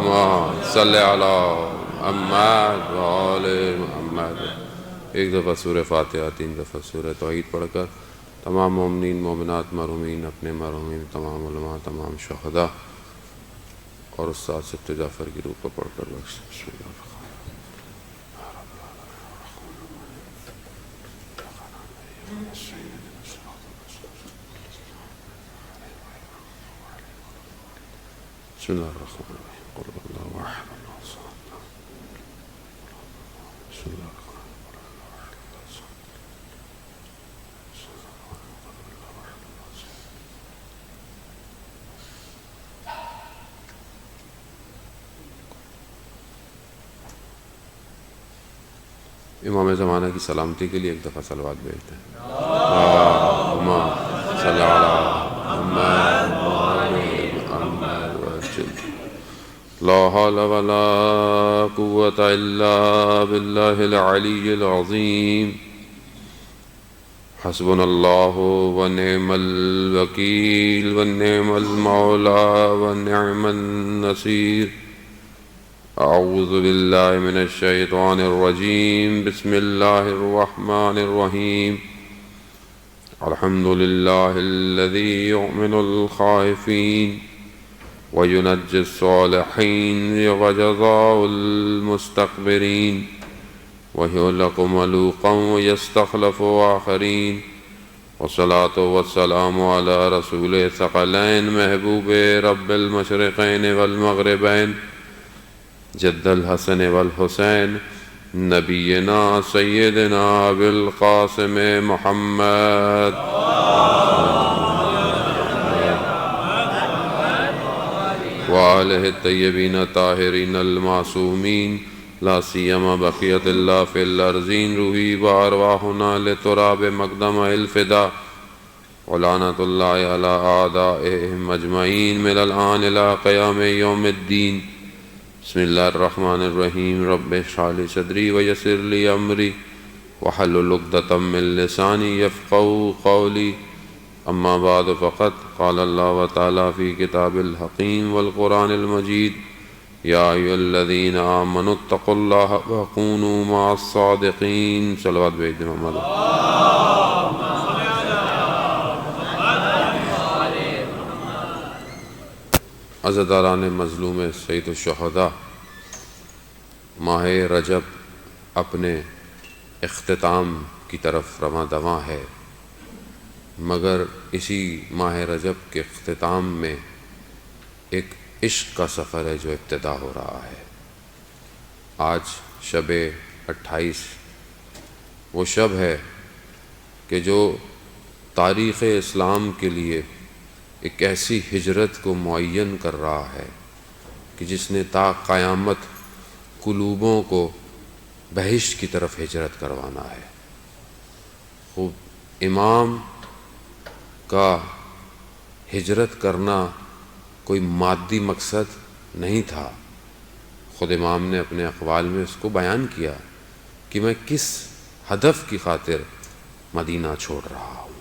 صلی علی محمد وآل محمد۔ ایک دفعہ سورہ فاتحہ، 3 دفعہ سورہ توحید پڑھ کر تمام مومنین مومنات مرحومین، اپنے مرحومین، تمام علماء، تمام شہداء اور استاد سبت جعفر کی روح کو پڑھ کر بخش۔ بسم اللہ الرحمن بسم اللہ الرحمن الرحیم قل هو اللہ احد اللہ الصمد بسم اللہ امام زمانہ کی سلامتی کے لیے ایک دفعہ صلوات بھیجتے ہیں۔ اللہم صلی علی محمد وآل محمد وسلم۔ لا حول ولا قوة الا باللہ العلی العظیم۔ حسبنا اللہ ونعم الوکیل ونعم المولا ونعم النصیر۔ اعوذ باللہ من الشیطان الرجیم، بسم اللہ الرحمن الرحیم۔ الحمد للہ الذی یؤمن الخائفین وینجی الصالحین وجزاء المستکبرین ویہلک ملوقا ویستخلف آخرین۔ والصلاة والسلام علی رسول ثقلین محبوب رب المشرقین والمغربین جد الحسن والحسین نبینا سیدنا ابی القاسم محمد وآلہ الطیبین الطاہرین المعصومین لا سیما بقیت اللہ فی الارضین روحی وارواحنا لتراب مقدم الفدا ولعنت اللہ علی اعدائهم اجمعین من الآن الى قیام یوم الدین۔ بسم اللہ الرحمن الرحیم۔ رب اشرح لی صدری ویسر لی امری واحلل عقدۃ من لسانی یفقہوا قولی۔ اما بعد فقد قال اللہ تعالی فی کتاب الحکیم والقرآن المجید یا ایھا الذین آمنوا اتقوا اللہ وکونوا مع الصادقین۔ صلوات بھیج دیں محمد۔ عزاداران مظلوم سید الشہداء، ماہ رجب اپنے اختتام کی طرف رواں دواں ہے، مگر اسی ماہ رجب کے اختتام میں ایک عشق کا سفر ہے جو ابتدا ہو رہا ہے۔ آج شب 28 وہ شب ہے کہ جو تاریخ اسلام کے لیے ایک ایسی ہجرت کو معین کر رہا ہے کہ جس نے تا قیامت قلوبوں کو بہشت کی طرف ہجرت کروانا ہے۔ خوب امام کا ہجرت کرنا کوئی مادی مقصد نہیں تھا، خود امام نے اپنے اقوال میں اس کو بیان کیا کہ میں کس ہدف کی خاطر مدینہ چھوڑ رہا ہوں۔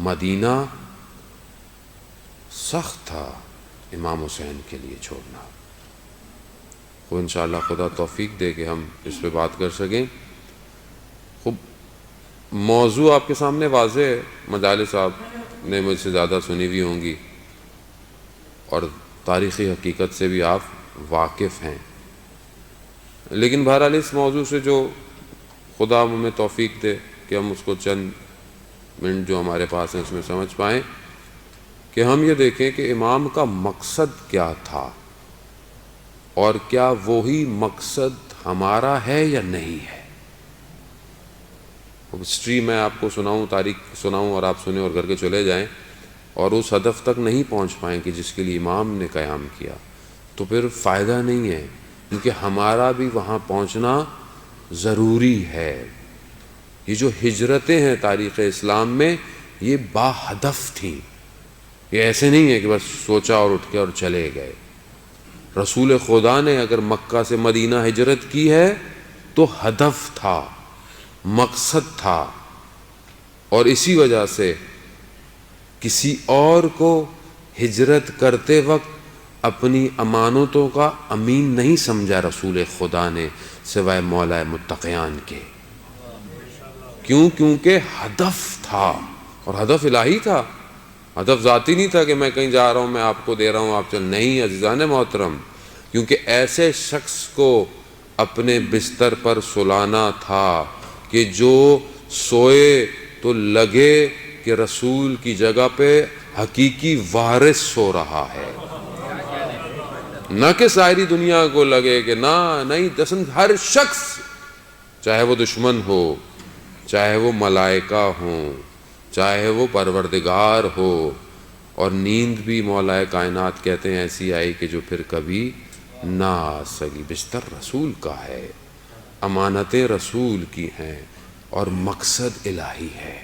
مدینہ سخت تھا امام حسین کے لیے چھوڑنا۔ وہ انشاءاللہ خدا توفیق دے کہ ہم اس پہ بات کر سکیں۔ خوب موضوع آپ کے سامنے واضح ہے، مجالس آپ نے مجھ سے زیادہ سنی بھی ہوں گی اور تاریخی حقیقت سے بھی آپ واقف ہیں، لیکن بہرحال اس موضوع سے جو خدا ہمیں توفیق دے کہ ہم اس کو چند منٹ جو ہمارے پاس ہیں اس میں سمجھ پائیں، کہ ہم یہ دیکھیں کہ امام کا مقصد کیا تھا اور کیا وہی مقصد ہمارا ہے یا نہیں ہے۔ ہسٹری میں آپ کو سناؤں، تاریخ سناؤں اور آپ سنیں اور گھر کے چلے جائیں اور اس ہدف تک نہیں پہنچ پائیں کہ جس کے لیے امام نے قیام کیا، تو پھر فائدہ نہیں ہے، کیونکہ ہمارا بھی وہاں پہنچنا ضروری ہے۔ یہ جو ہجرتیں ہیں تاریخ اسلام میں، یہ با ہدف تھیں، یہ ایسے نہیں ہے کہ بس سوچا اور اٹھ کے اور چلے گئے۔ رسول خدا نے اگر مکہ سے مدینہ ہجرت کی ہے تو ہدف تھا، مقصد تھا، اور اسی وجہ سے کسی اور کو ہجرت کرتے وقت اپنی امانتوں کا امین نہیں سمجھا رسول خدا نے سوائے مولا متقیان کے. کیونکہ ہدف تھا، اور ہدف الہی تھا، ہدف ذاتی نہیں تھا کہ میں کہیں جا رہا ہوں میں آپ کو دے رہا ہوں آپ چل. نہیں عزیزان محترم، کیونکہ ایسے شخص کو اپنے بستر پر سلانا تھا کہ جو سوئے تو لگے کہ رسول کی جگہ پہ حقیقی وارث سو رہا ہے، نہ کہ ساری دنیا کو لگے کہ نہیں. دسن ہر شخص، چاہے وہ دشمن ہو، چاہے وہ ملائکہ ہوں، چاہے وہ پروردگار ہو. اور نیند بھی مولا کائنات کہتے ہیں ایسی آئی کہ جو پھر کبھی نہ آ سکی. بستر رسول کا ہے، امانتیں رسول کی ہیں، اور مقصد الہی ہے،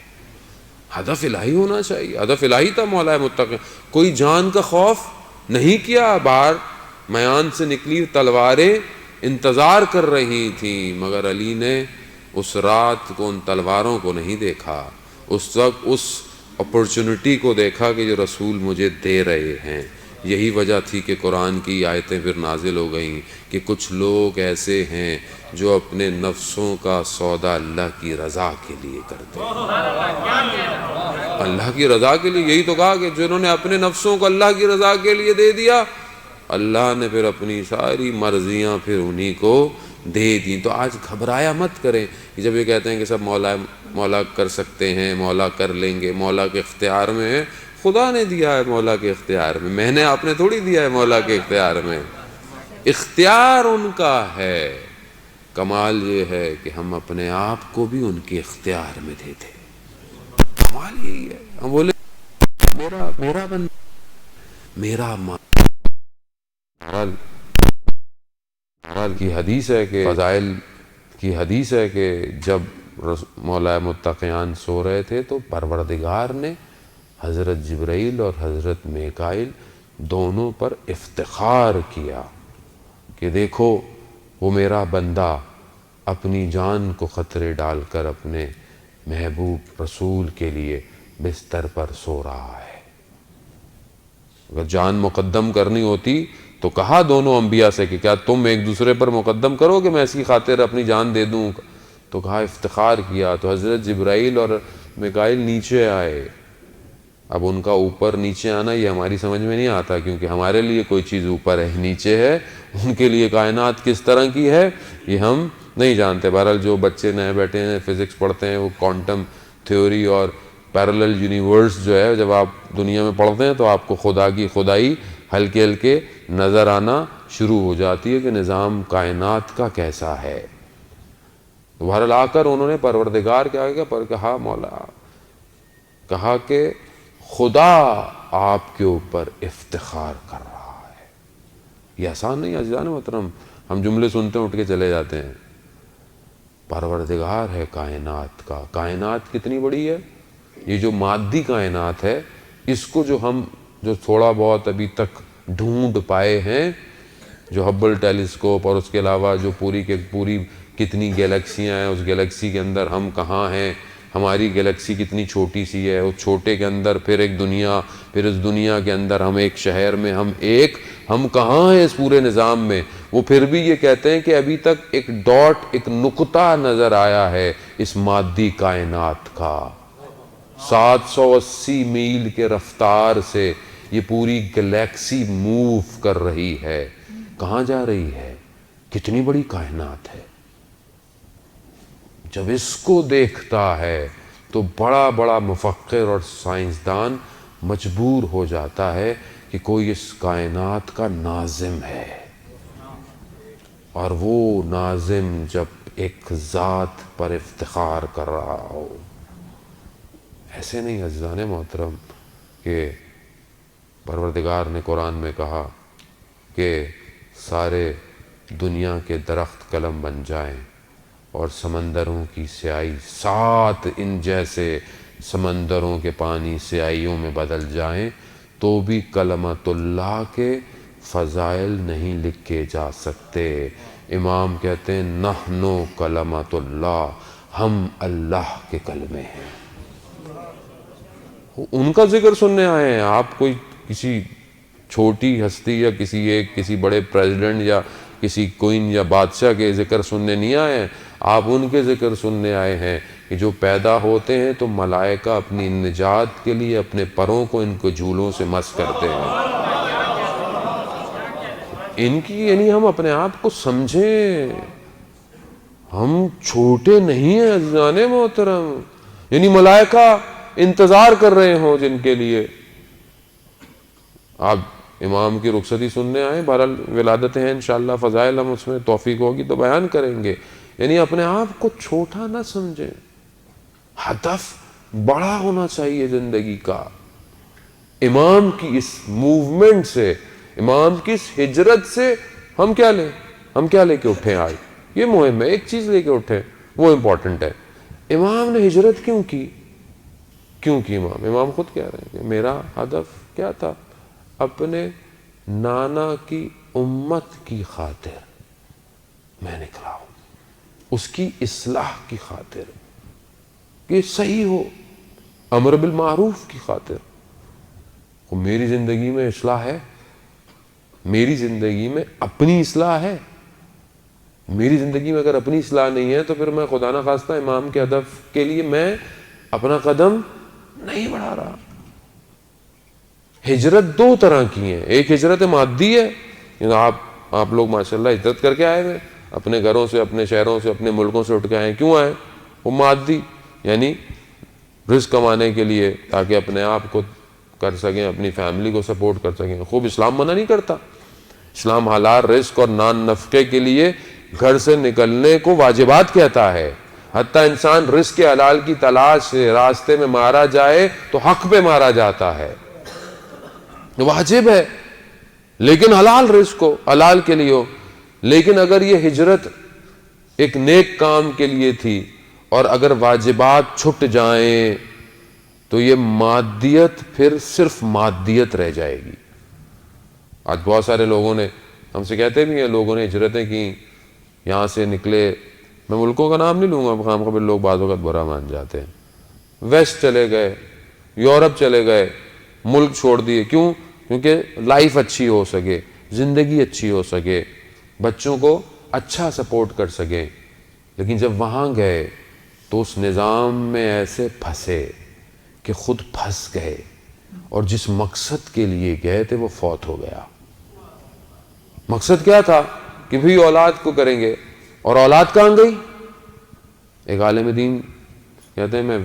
ہدف الہی ہونا چاہیے. ہدف الہی تھا مولا متقی. کوئی جان کا خوف نہیں کیا. باہر میان سے نکلی تلواریں انتظار کر رہی تھیں، مگر علی نے اس رات کو ان تلواروں کو نہیں دیکھا. اس وقت اس اپرچونٹی کو دیکھا کہ جو رسول مجھے دے رہے ہیں. یہی وجہ تھی کہ قرآن کی آیتیں پھر نازل ہو گئیں کہ کچھ لوگ ایسے ہیں جو اپنے نفسوں کا سودا اللہ کی رضا کے لیے کرتے ہیں. اللہ کی رضا کے لیے، یہی تو کہا کہ جنہوں نے اپنے نفسوں کو اللہ کی رضا کے لیے دے دیا، اللہ نے پھر اپنی ساری مرضیاں پھر انہی کو دے دیں. تو آج گھبرایا مت کریں کہ جب یہ کہتے ہیں کہ سب مولا کر سکتے ہیں، مولا کر لیں گے، مولا کے اختیار میں ہے. خدا نے دیا ہے مولا کے اختیار میں نے آپ نے تھوڑی دیا ہے مولا کے اختیار میں. اختیار ان کا ہے. کمال یہ ہے کہ ہم اپنے آپ کو بھی ان کے اختیار میں دے دیں. کمال یہی ہے. ہم بولے میرا بندہ، میرا ماں. بہرحال کی حدیث ہے کہ فضائل کی حدیث ہے کہ جب مولا متقیان سو رہے تھے تو پروردگار نے حضرت جبرائیل اور حضرت میکائیل دونوں پر افتخار کیا کہ دیکھو وہ میرا بندہ اپنی جان کو خطرے ڈال کر اپنے محبوب رسول کے لیے بستر پر سو رہا ہے. اگر جان مقدم کرنی ہوتی تو کہا دونوں انبیاء سے کہ کیا تم ایک دوسرے پر مقدم کرو کہ میں اس کی خاطر اپنی جان دے دوں. تو کہا افتخار کیا. تو حضرت جبرائیل اور میکائیل نیچے آئے. اب ان کا اوپر نیچے آنا یہ ہماری سمجھ میں نہیں آتا، کیونکہ ہمارے لیے کوئی چیز اوپر ہے نیچے ہے، ان کے لیے کائنات کس طرح کی ہے یہ ہم نہیں جانتے. بہرحال جو بچے نئے بیٹھے ہیں فزکس پڑھتے ہیں وہ کوانٹم تھیوری اور پیرلل یونیورس جو ہے جب آپ دنیا میں پڑھتے ہیں تو آپ کو خدا کی خدائی ہلکے ہلکے نظر آنا شروع ہو جاتی ہے کہ نظام کائنات کا کیسا ہے. بہرحال آ کر انہوں نے پروردگار کیا کیا پر کہا مولا، کہا کہ خدا آپ کے اوپر افتخار کر رہا ہے. یہ آسان نہیں عزیزان محترم، ہم جملے سنتے ہیں اٹھ کے چلے جاتے ہیں. پروردگار ہے کائنات کا. کائنات کتنی بڑی ہے. یہ جو مادی کائنات ہے اس کو جو تھوڑا بہت ابھی تک ڈھونڈ پائے ہیں، جو ہبل ٹیلیسکوپ اور اس کے علاوہ جو پوری کے پوری کتنی گیلیکسیاں ہیں، اس گیلیکسی کے اندر ہم کہاں ہیں، ہماری گیلیکسی کتنی چھوٹی سی ہے، اس چھوٹے کے اندر پھر ایک دنیا، پھر اس دنیا کے اندر ہم ایک شہر میں، ہم کہاں ہیں اس پورے نظام میں. وہ پھر بھی یہ کہتے ہیں کہ ابھی تک ایک ڈاٹ، ایک نقطہ نظر آیا ہے اس مادی کائنات کا. 780 میل کے رفتار سے یہ پوری گلیکسی موو کر رہی ہے. کہاں جا رہی ہے؟ کتنی بڑی کائنات ہے. جب اس کو دیکھتا ہے تو بڑا بڑا مفکر اور سائنسدان مجبور ہو جاتا ہے کہ کوئی اس کائنات کا ناظم ہے. اور وہ ناظم جب ایک ذات پر افتخار کر رہا ہو. ایسے نہیں عزیزان محترم کہ پروردگار نے قرآن میں کہا کہ سارے دنیا کے درخت قلم بن جائیں اور سمندروں کی سیاہی 7 ان جیسے سمندروں کے پانی سیاہیوں میں بدل جائیں تو بھی کلمت اللہ کے فضائل نہیں لکھے جا سکتے. امام کہتے ہیں نحنو کلمت اللہ، ہم اللہ کے کلمے ہیں. ان کا ذکر سننے آئے ہیں آپ، کوئی کسی چھوٹی ہستی یا کسی بڑے پریزیڈنٹ یا کسی کوئن یا بادشاہ کے ذکر سننے نہیں آئے ہیں، آپ ان کے ذکر سننے آئے ہیں کہ جو پیدا ہوتے ہیں تو ملائکہ اپنی نجات کے لیے اپنے پروں کو ان کو جھولوں سے مس کرتے ہیں۔ ان کی یعنی ہم اپنے آپ کو سمجھیں، ہم چھوٹے نہیں ہیں عزیزان محترم، یعنی ملائکہ انتظار کر رہے ہوں جن کے لیے۔ آپ امام کی رخصتی سننے آئیں، بہرحال ولادتیں ہیں انشاءاللہ، فضائل ہم اس میں توفیق ہوگی تو بیان کریں گے، یعنی اپنے آپ کو چھوٹا نہ سمجھیں، ہدف بڑا ہونا چاہیے زندگی کا۔ امام کی اس موومنٹ سے، امام کی اس ہجرت سے ہم کیا لے کے اٹھیں آج؟ یہ مہم ہے، ایک چیز لے کے اٹھیں، وہ امپورٹنٹ ہے۔ امام نے ہجرت کیوں کی امام خود کہہ رہے ہیں کہ میرا ہدف کیا تھا؟ اپنے نانا کی امت کی خاطر میں نکلا ہوں، اس کی اصلاح کی خاطر کہ صحیح ہو، امر بالمعروف کی خاطر۔ میری زندگی میں اصلاح ہے، میری زندگی میں اپنی اصلاح ہے، میری زندگی میں اگر اپنی اصلاح نہیں ہے تو پھر میں خدا نہ خواستہ امام کے ہدف کے لیے میں اپنا قدم نہیں بڑھا رہا۔ ہجرت دو طرح کی ہیں، ایک ہجرت مادی ہے، یعنی آپ لوگ ماشاءاللہ ہجرت کر کے آئے ہوئے، اپنے گھروں سے، اپنے شہروں سے، اپنے ملکوں سے اٹھ کے آئے، کیوں آئے؟ وہ مادی، یعنی رزق کمانے کے لیے، تاکہ اپنے آپ کو کر سکیں، اپنی فیملی کو سپورٹ کر سکیں۔ خوب اسلام منع نہیں کرتا، اسلام حلال رزق اور نان نفقے کے لیے گھر سے نکلنے کو واجبات کہتا ہے، حتیٰ انسان رزق حلال کی تلاش سے راستے میں مارا جائے تو حق پہ مارا جاتا ہے، واجب ہے، لیکن حلال رزق ہو، حلال کے لیے ہو۔ لیکن اگر یہ ہجرت ایک نیک کام کے لیے تھی اور اگر واجبات چھٹ جائیں تو یہ مادیت پھر صرف مادیت رہ جائے گی۔ آج بہت سارے لوگوں نے ہم سے کہتے بھی ہیں، لوگوں نے ہجرتیں کی، یہاں سے نکلے، میں ملکوں کا نام نہیں لوں گا، خام خبر لوگ بعض اوقات برا مان جاتے ہیں، ویسٹ چلے گئے، یورپ چلے گئے، ملک چھوڑ دیے، کیوں؟ کیونکہ لائف اچھی ہو سکے، زندگی اچھی ہو سکے، بچوں کو اچھا سپورٹ کر سکے۔ لیکن جب وہاں گئے تو اس نظام میں ایسے پھنسے کہ خود پھنس گئے، اور جس مقصد کے لیے گئے تھے وہ فوت ہو گیا۔ مقصد کیا تھا؟ کہ بھی اولاد کو کریں گے، اور اولاد کہاں گئی؟ ایک عالم دین کہتے ہیں میں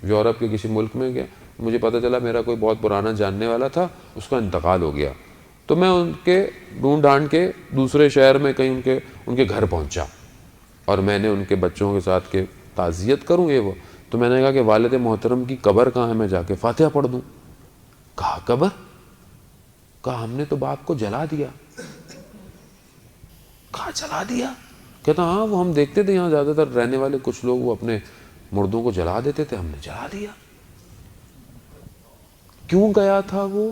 یورپ کے کسی ملک میں گیا، مجھے پتہ چلا میرا کوئی بہت پرانا جاننے والا تھا، اس کا انتقال ہو گیا، تو میں ان کے ڈھونڈ ڈھانڈ کے دوسرے شہر میں کہیں ان کے گھر پہنچا، اور میں نے ان کے بچوں کے ساتھ کے تعزیت کروں یہ وہ، تو میں نے کہا کہ والد محترم کی قبر کہاں ہے، میں جا کے فاتحہ پڑھ دوں۔ کہا قبر؟ کہا ہم نے تو باپ کو جلا دیا۔ کہا جلا دیا؟ کہتا ہاں، وہ ہم دیکھتے تھے یہاں زیادہ تر رہنے والے کچھ لوگ وہ اپنے مردوں کو جلا دیتے تھے، ہم نے جلا دیا۔ کیوں گیا تھا وہ؟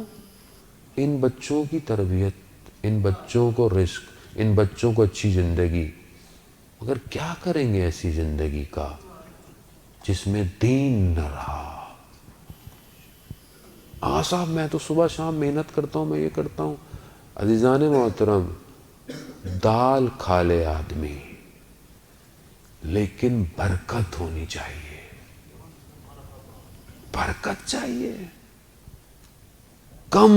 ان بچوں کی تربیت، ان بچوں کو رزق، ان بچوں کو اچھی زندگی۔ مگر کیا کریں گے ایسی زندگی کا جس میں دین نہ رہا؟ صاحب میں تو صبح شام محنت کرتا ہوں، میں یہ کرتا ہوں۔ عزیزان محترم، دال کھا لے آدمی، لیکن برکت ہونی چاہیے، برکت چاہیے۔ کم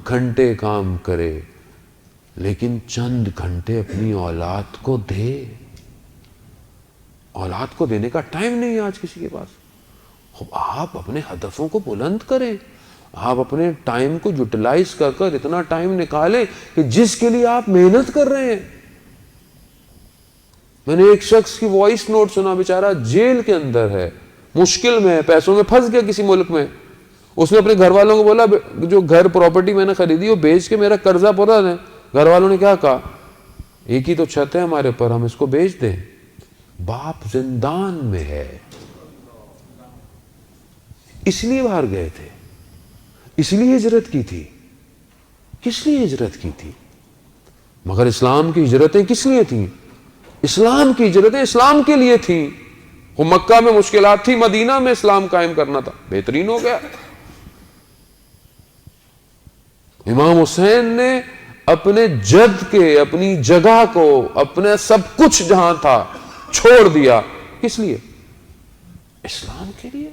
گھنٹے کام کرے لیکن چند گھنٹے اپنی اولاد کو دے۔ اولاد کو دینے کا ٹائم نہیں ہے آج کسی کے پاس۔ آپ اپنے ہدفوں کو بلند کریں، آپ اپنے ٹائم کو یوٹیلائز کر کر اتنا ٹائم نکالیں کہ جس کے لیے آپ محنت کر رہے ہیں۔ میں نے ایک شخص کی وائس نوٹ سنا، بیچارہ جیل کے اندر ہے، مشکل میں ہے، پیسوں میں پھنس گیا کسی ملک میں۔ اس نے اپنے گھر والوں کو بولا جو گھر پراپرٹی میں نے خریدی وہ بیچ کے میرا قرضہ پورا دیں۔ گھر والوں نے کیا کہا؟ ایک ہی تو چھت ہے ہمارے پر، ہم اس کو بیچ دیں۔ باپ زندان میں ہے، اس لیے باہر گئے تھے، اس لیے ہجرت کی تھی۔ کس لیے ہجرت کی تھی؟ مگر اسلام کی ہجرتیں کس لیے تھیں؟ اسلام کی ہجرتیں اسلام کے لیے تھیں۔ وہ مکہ میں مشکلات تھی، مدینہ میں اسلام قائم کرنا تھا، بہترین ہو گیا۔ امام حسین نے اپنے جد کے، اپنی جگہ کو، اپنے سب کچھ جہاں تھا چھوڑ دیا. کس لیے؟ اسلام کے لیے.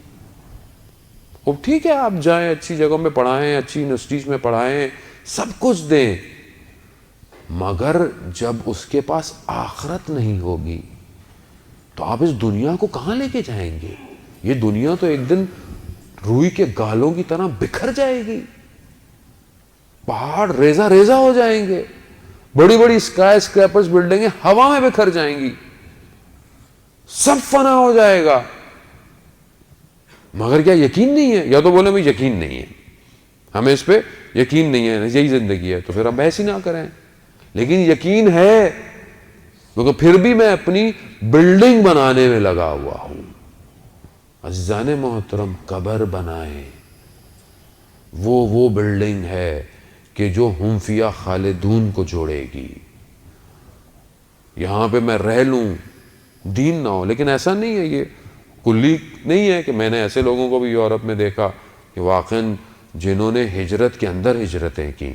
اب ٹھیک ہے آپ جائیں، اچھی جگہوں میں پڑھائیں، اچھی یونیورسٹیز میں پڑھائیں، سب کچھ دیں، مگر جب اس کے پاس آخرت نہیں ہوگی تو آپ اس دنیا کو کہاں لے کے جائیں گے؟ یہ دنیا تو ایک دن روئی کے گالوں کی طرح بکھر جائے گی، پہاڑ ریزہ ریزہ ہو جائیں گے، بڑی بڑی اسکائی اسکریپرز بلڈنگیں ہوا میں بکھر جائیں گی، سب فنا ہو جائے گا. مگر کیا یقین نہیں ہے؟ یا تو بولے میں یقین نہیں ہے، ہمیں اس پہ یقین نہیں ہے، یہی زندگی ہے، تو پھر ہم بحث ہی نہ کریں. لیکن یقین ہے، کیونکہ پھر بھی میں اپنی بلڈنگ بنانے میں لگا ہوا ہوں. عزیزان محترم، قبر بنائیں، وہ بلڈنگ ہے کہ جو ہم فیہا خالدون کو جوڑے گی. یہاں پہ میں رہ لوں، دین نہ ہو. لیکن ایسا نہیں ہے، یہ کلی نہیں ہے کہ میں نے ایسے لوگوں کو بھی یورپ میں دیکھا کہ واقعاً جنہوں نے ہجرت کے اندر ہجرتیں کی،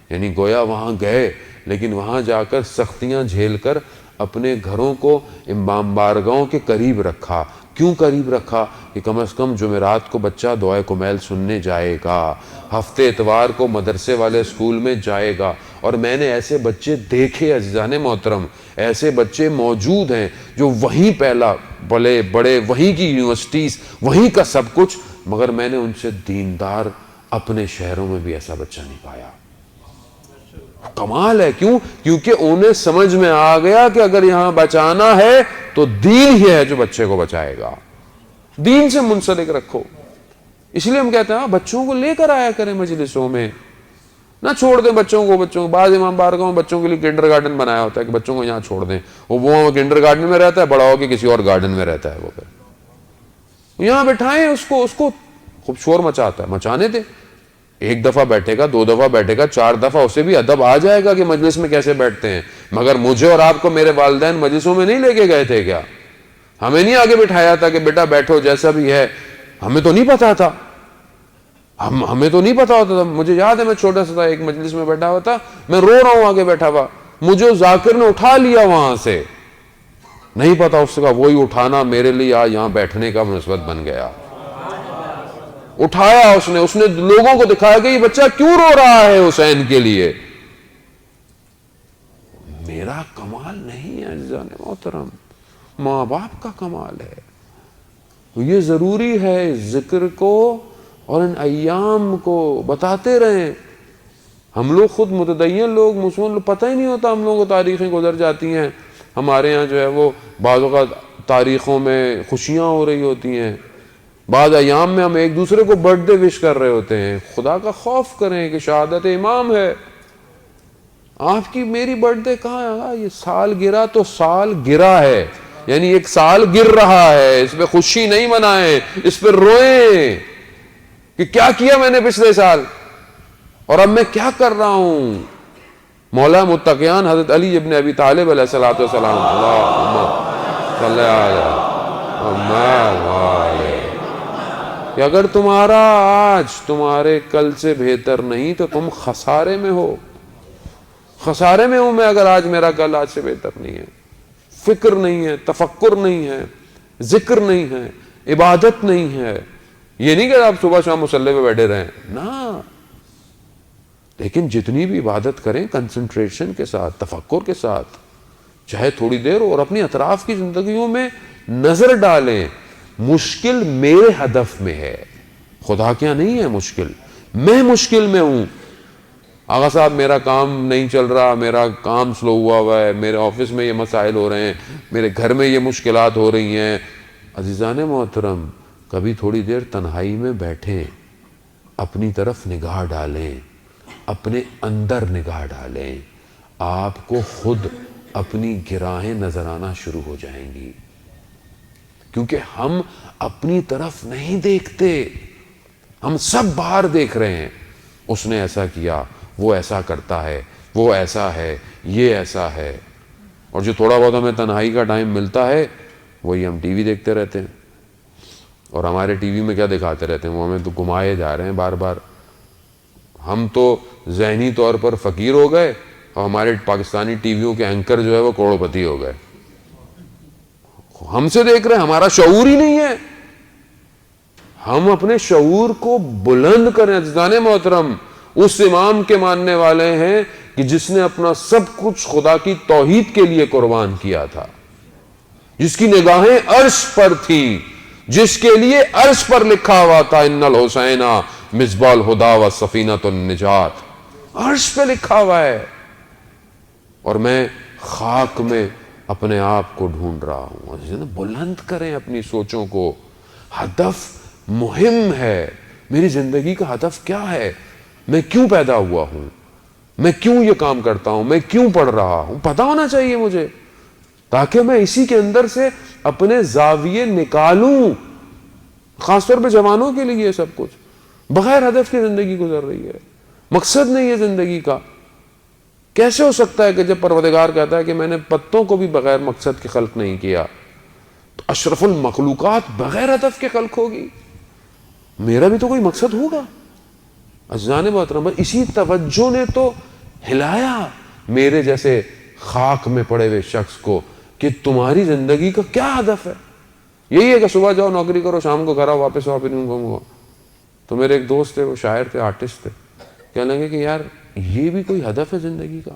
یعنی گویا وہاں گئے لیکن وہاں جا کر سختیاں جھیل کر اپنے گھروں کو امام بارگاہوں کے قریب رکھا. کیوں قریب رکھا؟ کہ کم از کم جمعرات کو بچہ دعائے کمیل سننے جائے گا، ہفتے اتوار کو مدرسے والے اسکول میں جائے گا. اور میں نے ایسے بچے دیکھے عزیزان محترم، ایسے بچے موجود ہیں جو وہیں پہلا بڑے بڑے، وہیں کی یونیورسٹیز، وہیں کا سب کچھ، مگر میں نے ان سے دیندار اپنے شہروں میں بھی ایسا بچہ نہیں پایا. کمال ہے. کیوں؟ کیونکہ انہیں سمجھ میں آ گیا کہ اگر یہاں بچانا ہے تو دین ہی ہے جو بچے کو بچائے گا. دین سے منسلک رکھو. اس لیے ہم کہتے ہیں بچوں کو لے کر آیا کریں مجلسوں میں، نہ چھوڑ دیں بچوں کو. بعض امام بارگاہوں میں بچوں کے لیے کنڈر گارڈن بنایا ہوتا ہے کہ بچوں کو یہاں چھوڑ دیں، وہ کنڈر گارڈن میں رہتا ہے، بڑا ہو کے کسی اور گارڈن میں رہتا ہے. وہ پھر یہاں بٹھائیں اس کو خوب شور مچاتا ہے، مچانے دیں. ایک دفعہ بیٹھے گا، 2 دفعہ بیٹھے گا، 4 دفعہ، اسے بھی ادب آ جائے گا کہ مجلس میں کیسے بیٹھتے ہیں. مگر مجھے اور آپ کو میرے والدین مجلسوں میں نہیں لے کے گئے تھے کیا؟ ہمیں نہیں آگے بٹھایا تھا کہ بیٹا بیٹھو جیسا بھی ہے؟ ہمیں تو نہیں پتا تھا، ہمیں تو نہیں پتا ہوتا تھا. مجھے یاد ہے میں چھوٹا سا تھا، ایک مجلس میں بیٹھا ہوا تھا، میں رو رہا ہوں آگے بیٹھا ہوا، مجھے ذاکر نے اٹھا لیا وہاں سے. نہیں پتا اس کا وہی اٹھانا میرے لیے آج یہاں بیٹھنے کا مناسبت بن گیا. اٹھایا اس نے لوگوں کو دکھایا کہ یہ بچہ کیوں رو رہا ہے حسین کے لیے. میرا کمال نہیں ہے عزیزان محترم، ماں باپ کا کمال ہے. یہ ضروری ہے ذکر کو اور ان ایام کو بتاتے رہیں. ہم لوگ خود متدین لوگ، مسلمان لوگ، پتہ ہی نہیں ہوتا ہم لوگوں کو تاریخیں گزر جاتی ہیں. ہمارے ہاں جو ہے وہ بعض اوقات تاریخوں میں خوشیاں ہو رہی ہوتی ہیں، بعض ایام میں ہم ایک دوسرے کو برتھ ڈے وش کر رہے ہوتے ہیں. خدا کا خوف کریں کہ شہادت امام ہے. آپ کی میری برتھ ڈے کہاں ہے؟ یہ سال گرا تو سال گرا ہے، یعنی ایک سال گر رہا ہے، اس پہ خوشی نہیں منائیں، اس پہ روئیں کہ کیا کیا میں نے پچھلے سال اور اب میں کیا کر رہا ہوں. مولا متقیان حضرت علی ابن ابی طالب علیہ الصلوۃ والسلام، اللہم صلی علیہ، کہ اگر تمہارا آج تمہارے کل سے بہتر نہیں تو تم خسارے میں ہو. خسارے میں ہوں میں اگر آج میرا کل آج سے بہتر نہیں ہے. فکر نہیں ہے، تفکر نہیں ہے، ذکر نہیں ہے، عبادت نہیں ہے. یہ نہیں کہ آپ صبح شام مصلی پہ بیٹھے رہیں، نہ، لیکن جتنی بھی عبادت کریں کنسنٹریشن کے ساتھ، تفکر کے ساتھ، چاہے تھوڑی دیر ہو، اور اپنی اطراف کی زندگیوں میں نظر ڈالیں. مشکل میرے ہدف میں ہے، خدا کیا نہیں ہے مشکل. میں مشکل میں ہوں. آغا صاحب میرا کام نہیں چل رہا، میرا کام سلو ہوا ہے، میرے آفس میں یہ مسائل ہو رہے ہیں، میرے گھر میں یہ مشکلات ہو رہی ہیں. عزیزان محترم، کبھی تھوڑی دیر تنہائی میں بیٹھیں، اپنی طرف نگاہ ڈالیں، اپنے اندر نگاہ ڈالیں. آپ کو خود اپنی گراہیں نظر آنا شروع ہو جائیں گی. کیونکہ ہم اپنی طرف نہیں دیکھتے، ہم سب باہر دیکھ رہے ہیں. اس نے ایسا کیا، وہ ایسا کرتا ہے، وہ ایسا ہے، یہ ایسا ہے. اور جو تھوڑا بہت ہمیں تنہائی کا ٹائم ملتا ہے وہی ہم ٹی وی دیکھتے رہتے ہیں. اور ہمارے ٹی وی میں کیا دکھاتے رہتے ہیں؟ وہ ہمیں تو گھمائے جا رہے ہیں بار بار. ہم تو ذہنی طور پر فقیر ہو گئے اور ہمارے پاکستانی ٹی ویوں کے اینکر جو ہے وہ کروڑ پتی ہو گئے. ہم سے دیکھ رہے ہیں, ہمارا شعور ہی نہیں ہے. ہم اپنے شعور کو بلند کریں. عزیزان محترم, اس امام کے ماننے والے ہیں کہ جس نے اپنا سب کچھ خدا کی توحید کے لیے قربان کیا تھا, جس کی نگاہیں عرش پر تھیں, جس کے لیے عرش پر لکھا ہوا تھا ان الحسین مصباح الہدی و سفینۃ النجات, عرش پہ لکھا ہوا ہے. اور میں خاک میں اپنے آپ کو ڈھونڈ رہا ہوں. بلند کریں اپنی سوچوں کو. ہدف مہم ہے. میری زندگی کا ہدف کیا ہے؟ میں کیوں پیدا ہوا ہوں؟ میں کیوں یہ کام کرتا ہوں؟ میں کیوں پڑھ رہا ہوں؟ پتہ ہونا چاہیے مجھے, تاکہ میں اسی کے اندر سے اپنے زاویے نکالوں. خاص طور پہ جوانوں کے لیے سب کچھ بغیر ہدف کی زندگی گزر رہی ہے. مقصد نہیں ہے زندگی کا. کیسے ہو سکتا ہے کہ جب پروردگار کہتا ہے کہ میں نے پتوں کو بھی بغیر مقصد کے خلق نہیں کیا, تو اشرف المخلوقات بغیر ہدف کے خلق ہوگی؟ میرا بھی تو کوئی مقصد ہوگا. عزیزان محترم, اسی توجہ نے تو ہلایا میرے جیسے خاک میں پڑے ہوئے شخص کو کہ تمہاری زندگی کا کیا ہدف ہے. یہی ہے کہ صبح جاؤ نوکری کرو, شام کو گھر آؤ, واپس آؤ, پھر گھومو. تو میرے ایک دوست تھے, وہ شاعر تھے, آرٹسٹ تھے, کہنے لگے کہ یار یہ بھی کوئی ہدف ہے زندگی کا؟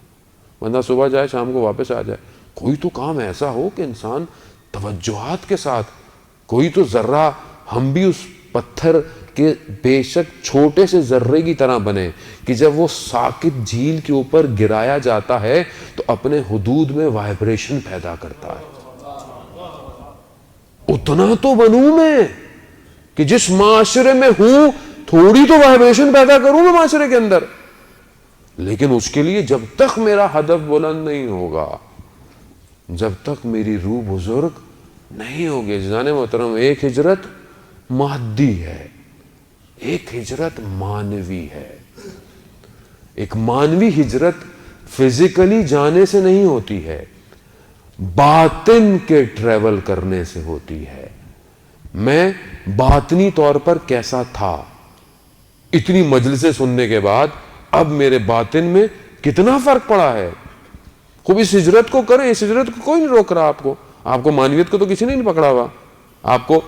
بندہ صبح جائے شام کو واپس آ جائے. کوئی تو کام ایسا ہو کہ انسان توجہات کے ساتھ, کوئی تو ذرہ ہم بھی اس پتھر کے بے شک چھوٹے سے ذرے کی طرح بنے کہ جب وہ ساکت جھیل کے اوپر گرایا جاتا ہے تو اپنے حدود میں وائبریشن پیدا کرتا ہے. اتنا تو بنوں میں کہ جس معاشرے میں ہوں تھوڑی تو وائبریشن پیدا کروں میں معاشرے کے اندر. لیکن اس کے لیے جب تک میرا ہدف بلند نہیں ہوگا, جب تک میری روح بزرگ نہیں ہوگی. جنان محترم, ایک ہجرت مادی ہے, ایک ہجرت مانوی ہے. ایک مانوی ہجرت فزیکلی جانے سے نہیں ہوتی ہے, باطن کے ٹریول کرنے سے ہوتی ہے. میں باطنی طور پر کیسا تھا, اتنی مجلسیں سننے کے بعد اب میرے باطن میں کتنا فرق پڑا ہے. خوب اس ہجرت کو کریں, اس ہجرت کو کوئی نہیں روک رہا آپ کو. آپ کو مانویت کو تو کسی نے نہیں پکڑا ہوا. آپ کو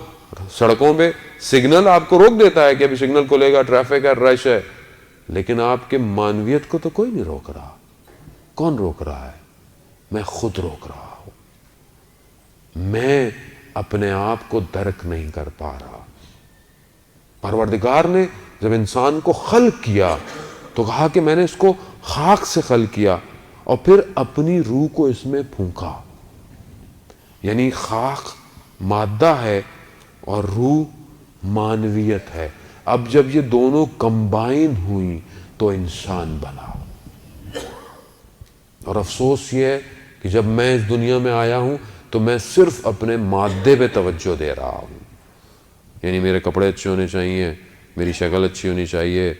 سڑکوں پہ سگنل آپ کو روک دیتا ہے کہ ابھی سگنل کو لے گا, ٹریفک ہے, رش ہے, لیکن آپ کے مانویت کو تو کوئی نہیں روک رہا. کون روک رہا ہے؟ میں خود روک رہا ہوں. میں اپنے آپ کو درک نہیں کر پا رہا. پروردگار نے جب انسان کو خلق کیا تو کہا کہ میں نے اس کو خاک سے خلق کیا اور پھر اپنی روح کو اس میں پھونکا. یعنی خاک مادہ ہے اور روح مانویت ہے. اب جب یہ دونوں کمبائن ہوئی تو انسان بنا. اور افسوس یہ ہے کہ جب میں اس دنیا میں آیا ہوں تو میں صرف اپنے مادے پہ توجہ دے رہا ہوں. یعنی میرے کپڑے اچھے ہونے چاہیے, میری شکل اچھی ہونی چاہیے,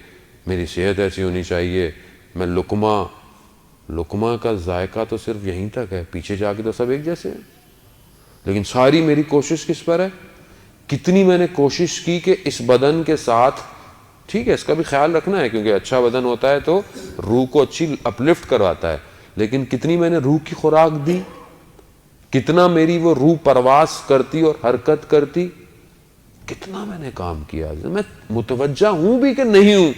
میری صحت ایسی ہونی چاہیے. میں لقمہ کا ذائقہ تو صرف یہیں تک ہے, پیچھے جا کے تو سب ایک جیسے ہیں. لیکن ساری میری کوشش کس پر ہے؟ کتنی میں نے کوشش کی کہ اس بدن کے ساتھ, ٹھیک ہے اس کا بھی خیال رکھنا ہے کیونکہ اچھا بدن ہوتا ہے تو روح کو اچھی اپلفٹ کرواتا ہے, لیکن کتنی میں نے روح کی خوراک دی, کتنا میری وہ روح پرواز کرتی اور حرکت کرتی, کتنا میں نے کام کیا. میں متوجہ ہوں بھی کہ نہیں ہوں,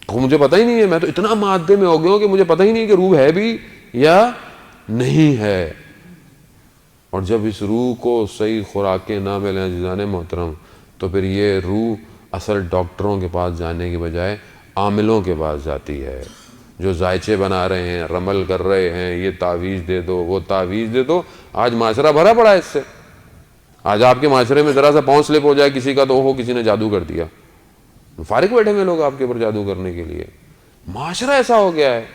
مجھے پتہ ہی نہیں ہے. میں تو اتنا مادے میں ہو گیا ہوں کہ مجھے پتہ ہی نہیں کہ روح ہے بھی یا نہیں ہے. اور جب اس روح کو صحیح خوراکیں نہ ملیں عزیزان محترم, تو پھر یہ روح اصل ڈاکٹروں کے پاس جانے کی بجائے عاملوں کے پاس جاتی ہے, جو ذائچے بنا رہے ہیں, رمل کر رہے ہیں, یہ تعویذ دے دو, وہ تعویذ دے دو. آج معاشرہ بھرا پڑا ہے اس سے. آج آپ کے معاشرے میں ذرا سا پاؤں سلپ ہو جائے کسی کا تو ہو کسی نے جادو کر دیا, فارغ بیٹھے ہوئے لوگ آپ کے اوپر جادو کرنے کے لیے. معاشرہ ایسا ہو گیا ہے.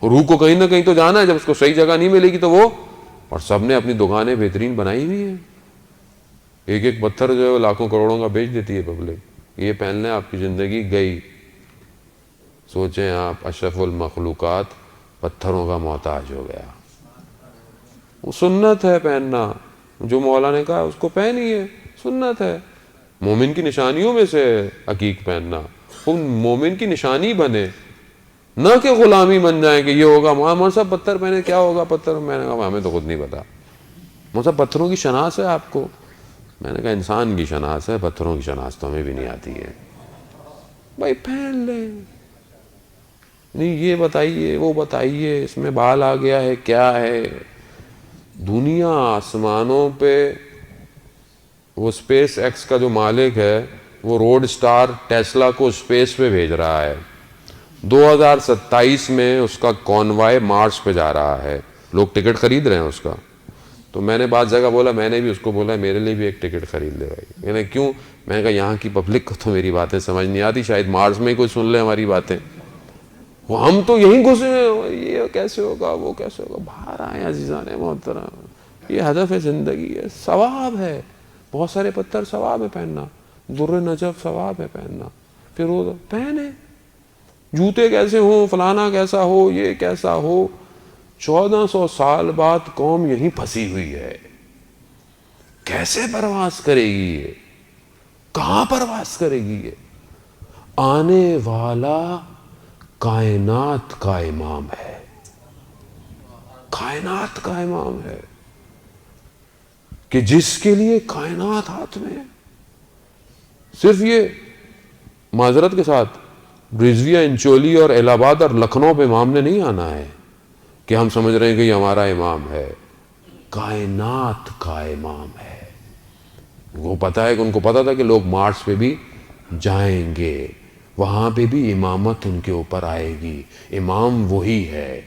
روح کو کہیں نہ کہیں تو جانا ہے, جب اس کو صحیح جگہ نہیں ملے گی تو وہ, اور سب نے اپنی دکانیں بہترین بنائی ہوئی ہیں. ایک ایک پتھر جو ہے وہ لاکھوں کروڑوں کا بیچ دیتی ہے پبلک. یہ پہن لیں آپ کی زندگی گئی. سوچیں آپ اشرف المخلوقات پتھروں کا محتاج ہو گیا. وہ سنت ہے پہننا, جو مولا نے کہا اس کو پہنیے, سنت ہے. مومن کی نشانیوں میں سے عقیق پہننا, وہ مومن کی نشانی بنے، نہ کہ غلامی بن جائیں کہ یہ ہوگا مولانا صاحب پتھر پہنے کیا ہوگا پتھر. میں نے کہا ہمیں تو خود نہیں پتا. مولانا صاحب پتھروں کی شناخت ہے آپ کو؟ میں نے کہا انسان کی شناخت ہے، پتھروں کی شناخت تو ہمیں بھی نہیں آتی ہے. بھائی پہن لیں، نہیں یہ بتائیے وہ بتائیے اس میں بال آ گیا ہے کیا ہے. دنیا آسمانوں پہ وہ اسپیس ایکس کا جو مالک ہے وہ روڈ سٹار ٹیسلا کو اسپیس پہ بھیج رہا ہے. 2027 میں اس کا کانوائے مارس پہ جا رہا ہے. لوگ ٹکٹ خرید رہے ہیں اس کا. تو میں نے بعض جگہ بولا، میں نے بھی اس کو بولا میرے لیے بھی ایک ٹکٹ خرید لے بھائی. میں نے کیوں؟ میں نے کہا یہاں کی پبلک کو تو میری باتیں سمجھ نہیں آتی، شاید مارس میں ہی کوئی سن لے ہماری باتیں. وہ ہم تو یہیں گھسے ہیں، یہ کیسے ہوگا وہ کیسے ہوگا. باہر آئیں عزیزان محترم، یہ ہدف زندگی ہے، ثواب ہے. بہت سارے پتھر ثواب ہے پہننا، در نجف ثواب ہے پہننا. پھر وہ پہنے. جوتے کیسے ہوں، فلانا کیسا ہو، یہ کیسا ہو. 1400 سال بعد قوم یہیں پھنسی ہوئی ہے. کیسے پرواز کرے گی یہ؟ کہاں پرواز کرے گی یہ؟ آنے والا کائنات کا امام ہے، کائنات کا امام ہے کہ جس کے لیے کائنات ہاتھ میں ہے. صرف یہ معذرت کے ساتھ رضویہ انچولی اور الہ آباد اور لکھنؤ پہ امام نے نہیں آنا ہے کہ ہم سمجھ رہے ہیں کہ یہ ہمارا امام ہے. کائنات کا امام ہے. وہ پتا ہے کہ ان کو پتا تھا کہ لوگ مارس پہ بھی جائیں گے، وہاں پہ بھی امامت ان کے اوپر آئے گی. امام وہی ہے.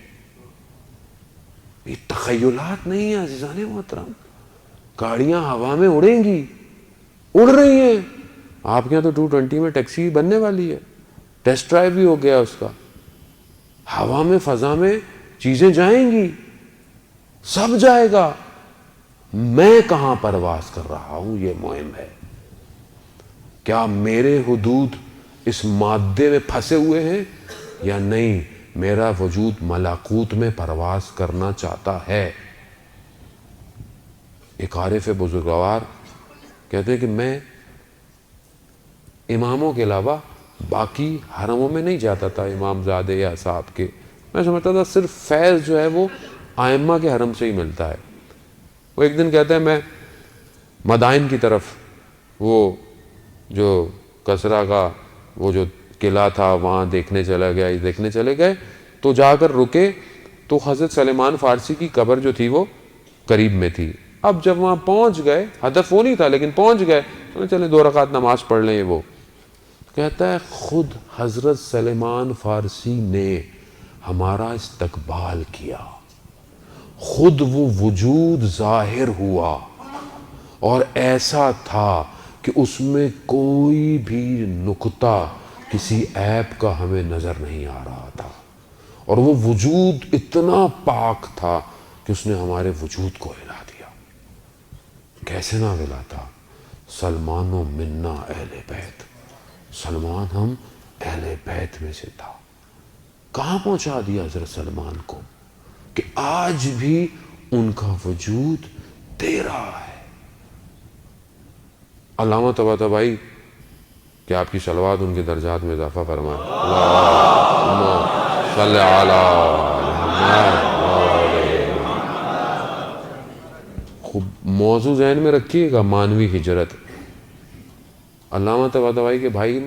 یہ تخیلات نہیں ہیں عزیزان محترم. گاڑیاں ہوا میں اڑیں گی، اڑ رہی ہیں. آپ کے یہاں تو 220 میں ٹیکسی بننے والی ہے، ٹیسٹ ڈرائیو بھی ہو گیا اس کا. ہوا میں فضا میں چیزیں جائیں گی، سب جائے گا. میں کہاں پرواز کر رہا ہوں یہ مہم ہے. کیا میرے حدود اس مادے میں پھنسے ہوئے ہیں یا نہیں؟ میرا وجود ملاکوت میں پرواز کرنا چاہتا ہے. ایک عارف بزرگوار کہتے ہیں کہ میں اماموں کے علاوہ باقی حرموں میں نہیں جاتا تھا، امام زادے یا صاحب کے. میں سمجھتا تھا صرف فیض جو ہے وہ ائمہ کے حرم سے ہی ملتا ہے. وہ ایک دن کہتے ہیں میں مدائن کی طرف، وہ جو کسرا کا وہ جو قلعہ تھا وہاں دیکھنے چلے گئے تو جا کر رکے تو حضرت سلیمان فارسی کی قبر جو تھی وہ قریب میں تھی. اب جب وہاں پہنچ گئے، ہدف وہ نہیں تھا لیکن پہنچ گئے تو چلے 2 رکعت نماز پڑھ لیں. وہ کہتا ہے خود حضرت سلیمان فارسی نے ہمارا استقبال کیا، خود وہ وجود ظاہر ہوا اور ایسا تھا کہ اس میں کوئی بھی نقطہ کسی عیب کا ہمیں نظر نہیں آ رہا تھا. اور وہ وجود اتنا پاک تھا کہ اس نے ہمارے وجود کو ہلا دیا. کیسے نہ ہلاتا؟ سلمان و منا اہل بیت. سلمان ہم اہل بیت میں سے تھا. کہاں پہنچا دیا حضرت سلمان کو کہ آج بھی ان کا وجود دے رہا ہے. علامہ طباطبائی کہ آپ کی صلوات ان کے درجات میں اضافہ فرمائے. اللہم صلی علی محمد. خوب موضوع ذہن میں رکھیے گا، مانوی ہجرت. علامہ طباطبائی کے بھائی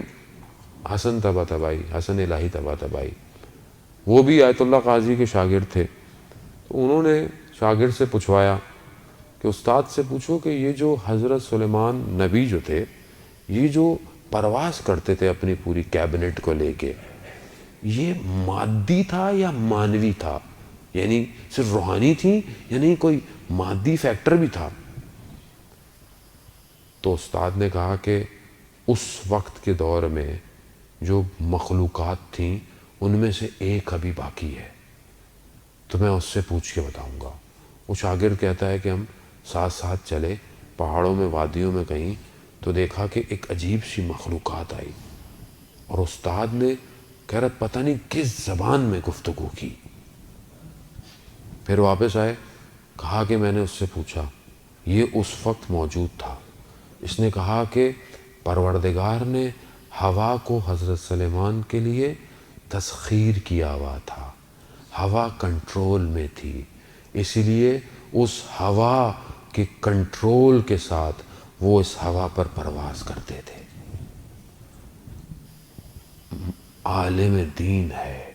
حسن طباطبائی، حسن الہی طباطبائی، وہ بھی آیت اللہ قاضی کے شاگرد تھے. تو انہوں نے شاگرد سے پوچھوایا کہ استاد سے پوچھو کہ یہ جو حضرت سلیمان نبی جو تھے، یہ جو پرواز کرتے تھے اپنی پوری کیبنٹ کو لے کے، یہ مادی تھا یا مانوی تھا؟ یعنی صرف روحانی تھی یعنی کوئی مادی فیکٹر بھی تھا؟ تو استاد نے کہا کہ اس وقت کے دور میں جو مخلوقات تھیں ان میں سے ایک ابھی باقی ہے، تو میں اس سے پوچھ کے بتاؤں گا. وہ شاگرد کہتا ہے کہ ہم ساتھ ساتھ چلے پہاڑوں میں، وادیوں میں کہیں، تو دیکھا کہ ایک عجیب سی مخلوقات آئی اور استاد نے کہہ رہا پتہ نہیں کس زبان میں گفتگو کی. پھر واپس آئے، کہا کہ میں نے اس سے پوچھا، یہ اس وقت موجود تھا. اس نے کہا کہ پروردگار نے ہوا کو حضرت سلیمان کے لیے تسخیر کیا ہوا تھا، ہوا کنٹرول میں تھی، اسی لیے اس ہوا کے کنٹرول کے ساتھ وہ اس ہوا پر پرواز کرتے تھے۔ عالم دین ہے،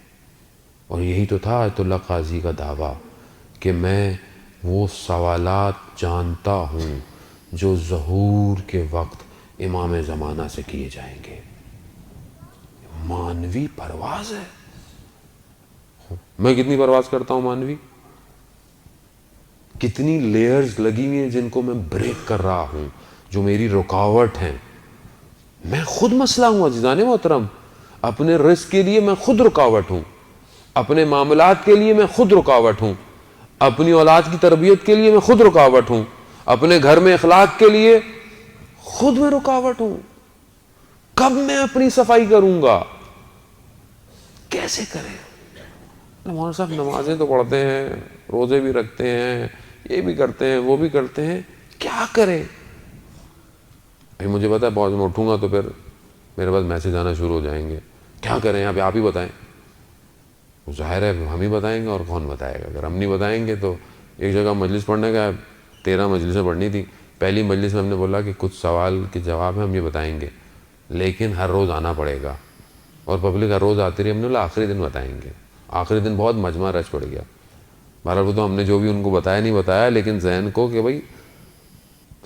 اور یہی تو تھا آیت اللہ قاضی کا دعویٰ کہ میں وہ سوالات جانتا ہوں جو ظہور کے وقت امام زمانہ سے کیے جائیں گے۔ مانوی پرواز ہے۔ میں کتنی پرواز کرتا ہوں مانوی، کتنی لیئرز لگی ہوئی ہیں جن کو میں بریک کر رہا ہوں، جو میری رکاوٹ ہیں۔ میں خود مسئلہ ہوں عزیزان محترم، اپنے رزق کے لیے میں خود رکاوٹ ہوں، اپنے معاملات کے لیے میں خود رکاوٹ ہوں، اپنی اولاد کی تربیت کے لیے میں خود رکاوٹ ہوں، اپنے گھر میں اخلاق کے لیے خود میں رکاوٹ ہوں۔ کب میں اپنی صفائی کروں گا؟ کیسے کریں؟ مولانا صاحب نمازیں تو پڑھتے ہیں، روزے بھی رکھتے ہیں، یہ بھی کرتے ہیں، وہ بھی کرتے ہیں، کیا کریں؟ مجھے پتا ہے بہت میں اٹھوں گا تو پھر میرے پاس میسج آنا شروع ہو جائیں گے، کیا کریں یہاں پہ آپ ہی بتائیں۔ ظاہر ہے ہم ہی بتائیں گے، اور کون بتائے گا؟ اگر ہم نہیں بتائیں گے تو ایک جگہ مجلس پڑھنے کا 13 مجلسیں پڑھنی تھی، پہلی مجلس میں ہم نے بولا کہ کچھ سوال کے جواب ہیں ہم یہ بتائیں گے، لیکن ہر روز آنا پڑے گا، اور پبلک ہر روز آتی رہی۔ ہم نے بولا آخری دن بتائیں گے، آخری دن بہت مجمع رش پڑ گیا۔ بہرحال وہ تو ہم نے جو بھی ان کو بتایا نہیں بتایا، لیکن ذہن کو کہ بھائی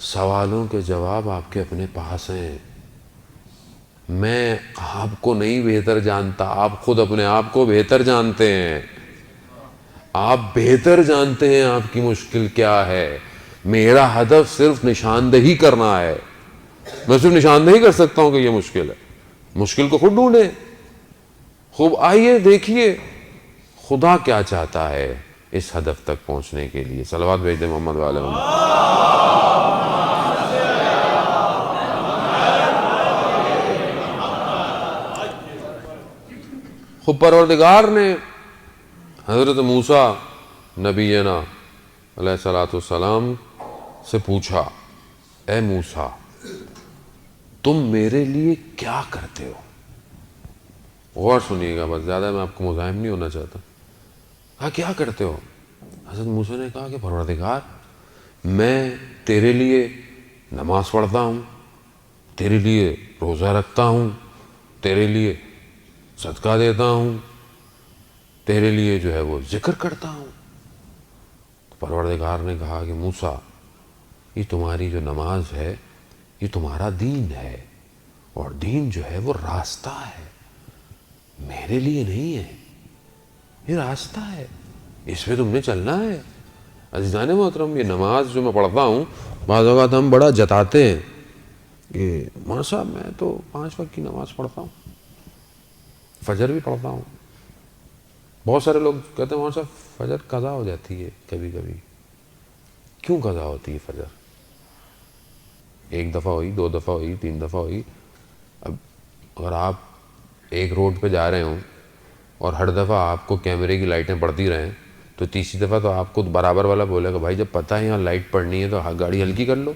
سوالوں کے جواب آپ کے اپنے پاس ہیں، میں آپ کو نہیں بہتر جانتا، آپ خود اپنے آپ کو بہتر جانتے ہیں، آپ بہتر جانتے ہیں آپ کی مشکل کیا ہے۔ میرا ہدف صرف نشاندہی کرنا ہے، میں صرف نشاندہی کر سکتا ہوں کہ یہ مشکل ہے، مشکل کو خود ڈھونڈیں، خوب آئیے دیکھیے خدا کیا چاہتا ہے اس ہدف تک پہنچنے کے لیے۔ صلوات بھیج دیں محمد والے محمد۔ خود پروردگار نے حضرت موسیٰ نبینا علیہ الصلوۃ والسلام سے پوچھا، اے موسیٰ تم میرے لیے کیا کرتے ہو؟ غور سنیے گا، بس زیادہ میں آپ کو مزاحم نہیں ہونا چاہتا۔ کہا کیا کرتے ہو؟ حضرت موسیٰ نے کہا کہ پروردگار میں تیرے لیے نماز پڑھتا ہوں، تیرے لیے روزہ رکھتا ہوں، تیرے لیے صدقہ دیتا ہوں، تیرے لیے جو ہے وہ ذکر کرتا ہوں۔ پروردگار نے کہا کہ موسیٰ یہ تمہاری جو نماز ہے یہ تمہارا دین ہے، اور دین جو ہے وہ راستہ ہے، میرے لیے نہیں ہے، یہ راستہ ہے، اس پہ تم نے چلنا ہے۔ عزیزان محترم، یہ نماز جو میں پڑھتا ہوں بعض اوقات ہم بڑا جتاتے ہیں کہ مولانا صاحب میں تو 5 وقت کی نماز پڑھتا ہوں، فجر بھی پڑھتا ہوں۔ بہت سارے لوگ کہتے ہیں مولانا صاحب فجر قضا ہو جاتی ہے کبھی کبھی۔ کیوں قضا ہوتی ہے فجر؟ 1 دفعہ ہوئی، 2 دفعہ ہوئی، 3 دفعہ ہوئی۔ اب اگر آپ ایک روڈ پہ جا رہے ہوں اور ہر دفعہ آپ کو کیمرے کی لائٹیں پڑتی رہیں تو تیسری دفعہ تو آپ کو برابر والا بولے گا بھائی جب پتہ ہے یہاں لائٹ پڑنی ہے تو گاڑی ہلکی کر لو۔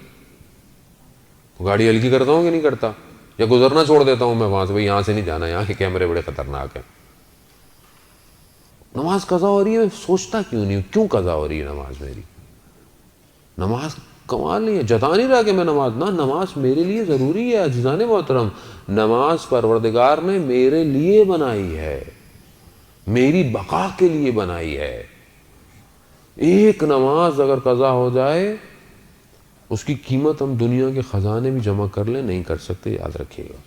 گاڑی ہلکی کرتا ہوں کہ نہیں کرتا؟ یا گزرنا چھوڑ دیتا ہوں میں وہاں سے، بھائی یہاں سے نہیں جانا، یہاں کے کیمرے بڑے خطرناک ہیں۔ نماز قضا ہو رہی ہے، میں سوچتا کیوں نہیں ہوں کیوں قضا ہو رہی ہے نماز میری؟ نماز کمال نہیں ہے، جتا نہیں رہا کہ میں نماز میرے لیے ضروری ہے عزیزان محترم۔ نماز پروردگار نے میرے لیے بنائی ہے، میری بقا کے لیے بنائی ہے۔ ایک نماز اگر قضا ہو جائے اس کی قیمت ہم دنیا کے خزانے بھی جمع کر لیں نہیں کر سکتے، یاد رکھیے گا۔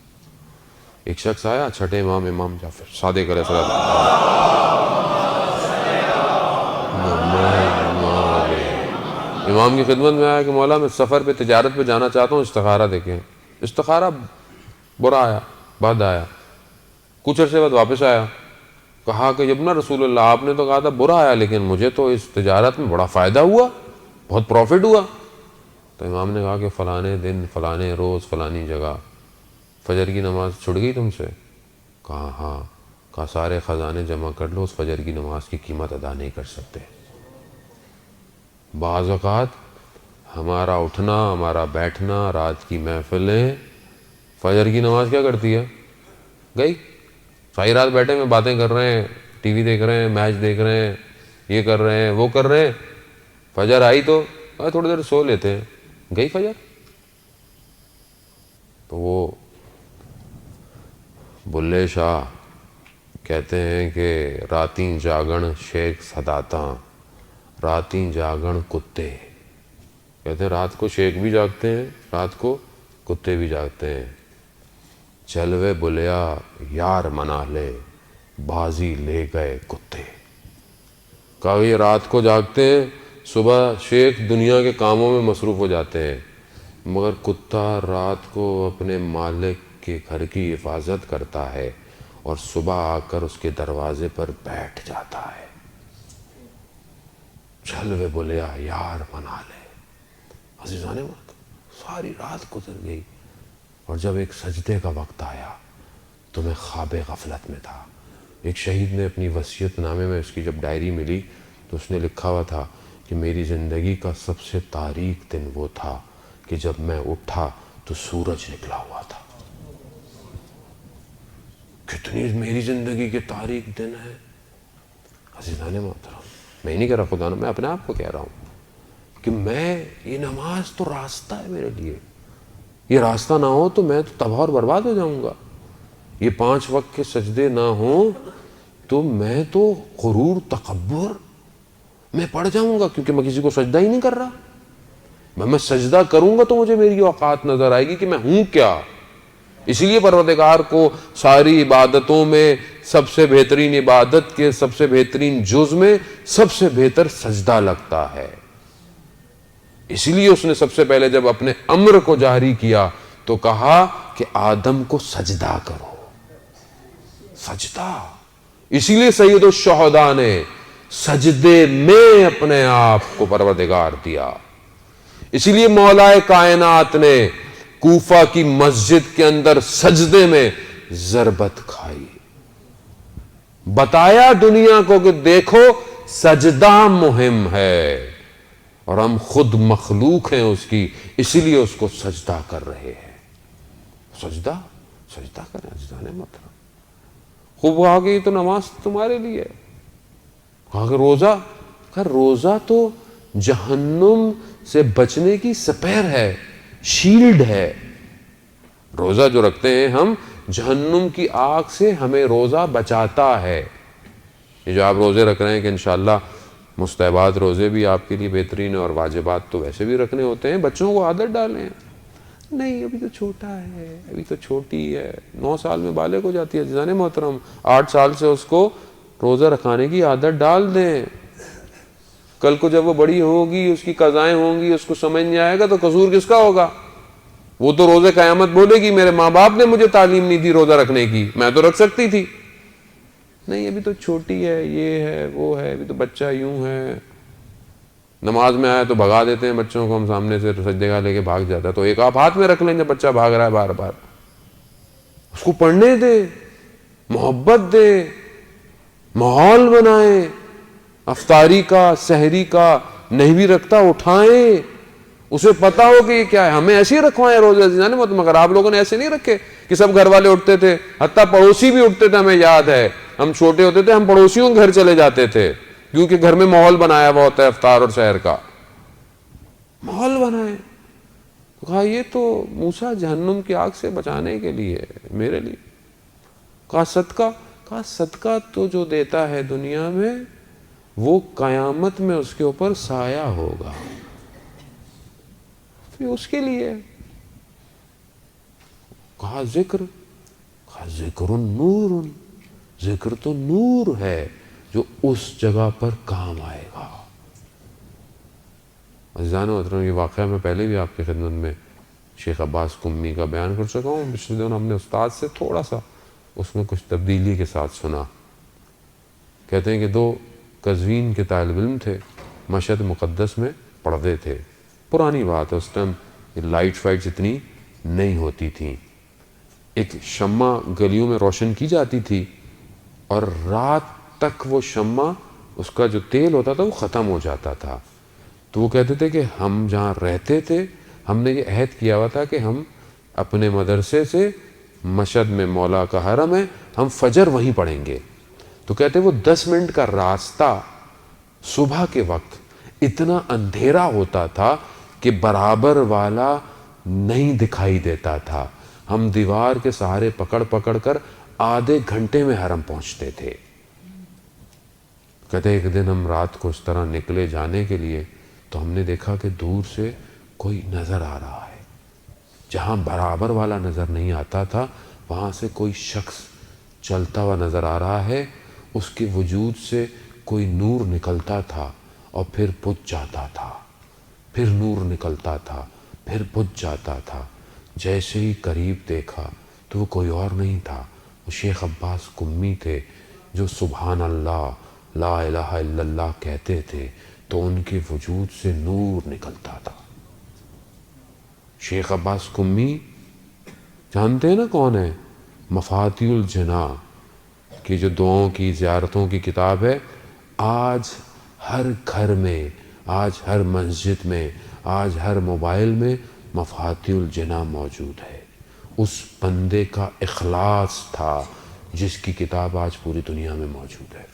ایک شخص آیا، چھٹے امام جعفر صادق علیہ السلام، امام کی خدمت میں آیا کہ مولا میں سفر پہ تجارت پہ جانا چاہتا ہوں، استخارہ دیکھیں۔ استخارہ برا آیا، بد آیا۔ کچھ عرصے بعد واپس آیا، کہا کہ ابن رسول اللہ آپ نے تو کہا تھا برا آیا، لیکن مجھے تو اس تجارت میں بڑا فائدہ ہوا، بہت پروفٹ ہوا۔ تو امام نے کہا کہ فلانے دن فلانے روز فلانی جگہ فجر کی نماز چھوٹ گئی تم سے؟ کہا ہاں۔ کہا سارے خزانے جمع کر لو، اس فجر کی نماز کی قیمت ادا نہیں کر سکتے۔ بعض اوقات ہمارا اٹھنا، ہمارا بیٹھنا، رات کی محفلیں فجر کی نماز کیا کرتی ہے؟ گئی. ساری رات بیٹھے میں باتیں کر رہے ہیں، ٹی وی دیکھ رہے ہیں، میچ دیکھ رہے ہیں، یہ کر رہے ہیں، وہ کر رہے ہیں. فجر آئی تو تھوڑی دیر سو لیتے ہیں، گئی فجر. تو وہ بلے شاہ کہتے ہیں کہ راتیں جاگن شیخ سداتاں، راتیں جاگن کتے. کہتے ہیں رات کو شیخ بھی جاگتے ہیں، رات کو کتے بھی جاگتے ہیں. چلوے بلیا یار منا لے، بازی لے گئے کتے. کہا یہ رات کو جاگتے ہیں، صبح شیخ دنیا کے کاموں میں مصروف ہو جاتے ہیں، مگر کتا رات کو اپنے مالک کے گھر کی حفاظت کرتا ہے اور صبح آ کر اس کے دروازے پر بیٹھ جاتا ہے. چلوے بلیا یار منا لے. عزیزان وقت ساری رات گزر گئی اور جب ایک سجدے کا وقت آیا تو میں خواب غفلت میں تھا. ایک شہید نے اپنی وصیت نامے میں، اس کی جب ڈائری ملی تو اس نے لکھا ہوا تھا کہ میری زندگی کا سب سے تاریک دن وہ تھا کہ جب میں اٹھا تو سورج نکلا ہوا تھا. کتنی میری زندگی کے تاریک دن ہے عزیزان محترم. میں نہیں کہہ رہا خدا نے، میں اپنے آپ کو کہہ رہا ہوں کہ میں یہ نماز تو راستہ ہے میرے لیے. یہ راستہ نہ ہو تو میں تو تباہ اور برباد ہو جاؤں گا. یہ 5 وقت کے سجدے نہ ہوں تو میں تو غرور تکبر میں پڑ جاؤں گا، کیونکہ میں کسی کو سجدہ ہی نہیں کر رہا. میں سجدہ کروں گا تو مجھے میری اوقات نظر آئے گی کہ میں ہوں کیا. اسی لیے پروردگار کو ساری عبادتوں میں سب سے بہترین عبادت کے سب سے بہترین جز میں سب سے بہتر سجدہ لگتا ہے. اسی لیے اس نے سب سے پہلے جب اپنے امر کو جاری کیا تو کہا کہ آدم کو سجدہ کرو. سجدہ. اسی لیے سید الشہداء نے سجدے میں اپنے آپ کو پروردگار دیا. اسی لیے مولا کائنات نے کوفہ کی مسجد کے اندر سجدے میں ضربت کھائی، بتایا دنیا کو کہ دیکھو سجدہ مہم ہے اور ہم خود مخلوق ہیں اس کی، اسی لیے اس کو سجدہ کر رہے ہیں. سجدہ کریں عزیزان محترم. خوب کہا کہ یہ تو نماز تمہارے لیے ہے. کہا کہ روزہ تو جہنم سے بچنے کی سپیر ہے، شیلڈ ہے. روزہ جو رکھتے ہیں ہم، جہنم کی آگ سے ہمیں روزہ بچاتا ہے. یہ جو آپ روزے رکھ رہے ہیں کہ انشاءاللہ مستحبات روزے بھی آپ کے لیے بہترین ہے اور واجبات تو ویسے بھی رکھنے ہوتے ہیں. بچوں کو عادت ڈالیں، نہیں ابھی تو چھوٹا ہے، ابھی تو چھوٹی ہے، 9 سال میں بالغ ہو جاتی ہے. عزیزان محترم 8 سال سے اس کو روزہ رکھانے کی عادت ڈال دیں. کل کو جب وہ بڑی ہوگی، اس کی قضائیں ہوں گی، اس کو سمجھ نہیں آئے گا تو قصور کس کا ہوگا؟ وہ تو روزے قیامت بولے گی میرے ماں باپ نے مجھے تعلیم نہیں دی روزہ رکھنے کی، میں تو رکھ سکتی تھی. نہیں ابھی تو چھوٹی ہے، یہ ہے وہ ہے، ابھی تو بچہ یوں ہے. نماز میں آئے تو بھگا دیتے ہیں بچوں کو ہم سامنے سے، سجدے کا لے کے بھاگ جاتا ہے. تو ایک آپ ہاتھ میں رکھ لیں جب بچہ بھاگ رہا ہے بار بار، اس کو پڑھنے دے، محبت دے، ماحول بنائیں. افطاری کا، سحری کا نہیں بھی رکھتا اٹھائیں، اسے پتا ہو کہ یہ کیا ہے. ہمیں ایسے ہی رکھوائیں روزے مگر آپ لوگوں نے ایسے نہیں رکھے کہ سب گھر والے اٹھتے تھے، حتیٰ پڑوسی بھی اٹھتے تھے. ہمیں یاد ہے ہم چھوٹے ہوتے تھے، ہم پڑوسیوں کے گھر چلے جاتے تھے کیونکہ گھر میں ماحول بنایا ہوا ہوتا ہے افطار اور سحر کا. ماحول بنائیں. تو کہا یہ تو موسیٰ جہنم کی آگ سے بچانے کے لیے میرے لیے. کہا صدقہ تو جو دیتا ہے دنیا میں وہ قیامت میں اس کے اوپر سایہ ہوگا، اس کے لیے. کہا ذکر نور، ذکر تو نور ہے جو اس جگہ پر کام آئے گا. عزیزان محترم یہ واقعہ میں پہلے بھی آپ کی خدمت میں شیخ عباس قمی کا بیان کر چکا ہوں. پچھلے دن ہم نے استاد سے تھوڑا سا اس میں کچھ تبدیلی کے ساتھ سنا. کہتے ہیں کہ 2 قزوین کے طالب علم تھے، مشہد مقدس میں پڑھتے تھے. پرانی بات ہے، اس ٹائم لائٹ فائٹس اتنی نہیں ہوتی تھیں. ایک شمع گلیوں میں روشن کی جاتی تھی اور رات تک وہ شمع، اس کا جو تیل ہوتا تھا وہ ختم ہو جاتا تھا. تو وہ کہتے تھے کہ ہم جہاں رہتے تھے ہم نے یہ عہد کیا ہوا تھا کہ ہم اپنے مدرسے سے مشہد میں مولا کا حرم ہے، ہم فجر وہیں پڑھیں گے۔ تو کہتے وہ 10 منٹ کا راستہ صبح کے وقت اتنا اندھیرا ہوتا تھا کہ برابر والا نہیں دکھائی دیتا تھا، ہم دیوار کے سہارے پکڑ پکڑ کر آدھے گھنٹے میں حرم پہنچتے تھے۔ کہتے ایک دن ہم رات کو اس طرح نکلے جانے کے لیے تو ہم نے دیکھا کہ دور سے کوئی نظر آ رہا ہے، جہاں برابر والا نظر نہیں آتا تھا وہاں سے کوئی شخص چلتا ہوا نظر آ رہا ہے، اس کے وجود سے کوئی نور نکلتا تھا اور پھر بجھ جاتا تھا، پھر نور نکلتا تھا، پھر بجھ جاتا تھا۔ جیسے ہی قریب دیکھا تو وہ کوئی اور نہیں تھا، وہ شیخ عباس قمی تھے جو سبحان اللہ لا الہ الا اللہ کہتے تھے تو ان کے وجود سے نور نکلتا تھا۔ شیخ عباس قمی جانتے ہیں نا کون ہے؟ مفاتیح الجناح کی جو دعاؤں کی زیارتوں کی کتاب ہے، آج ہر گھر میں، آج ہر مسجد میں، آج ہر موبائل میں مفاتیح الجناح موجود ہے۔ اس بندے کا اخلاص تھا جس کی کتاب آج پوری دنیا میں موجود ہے،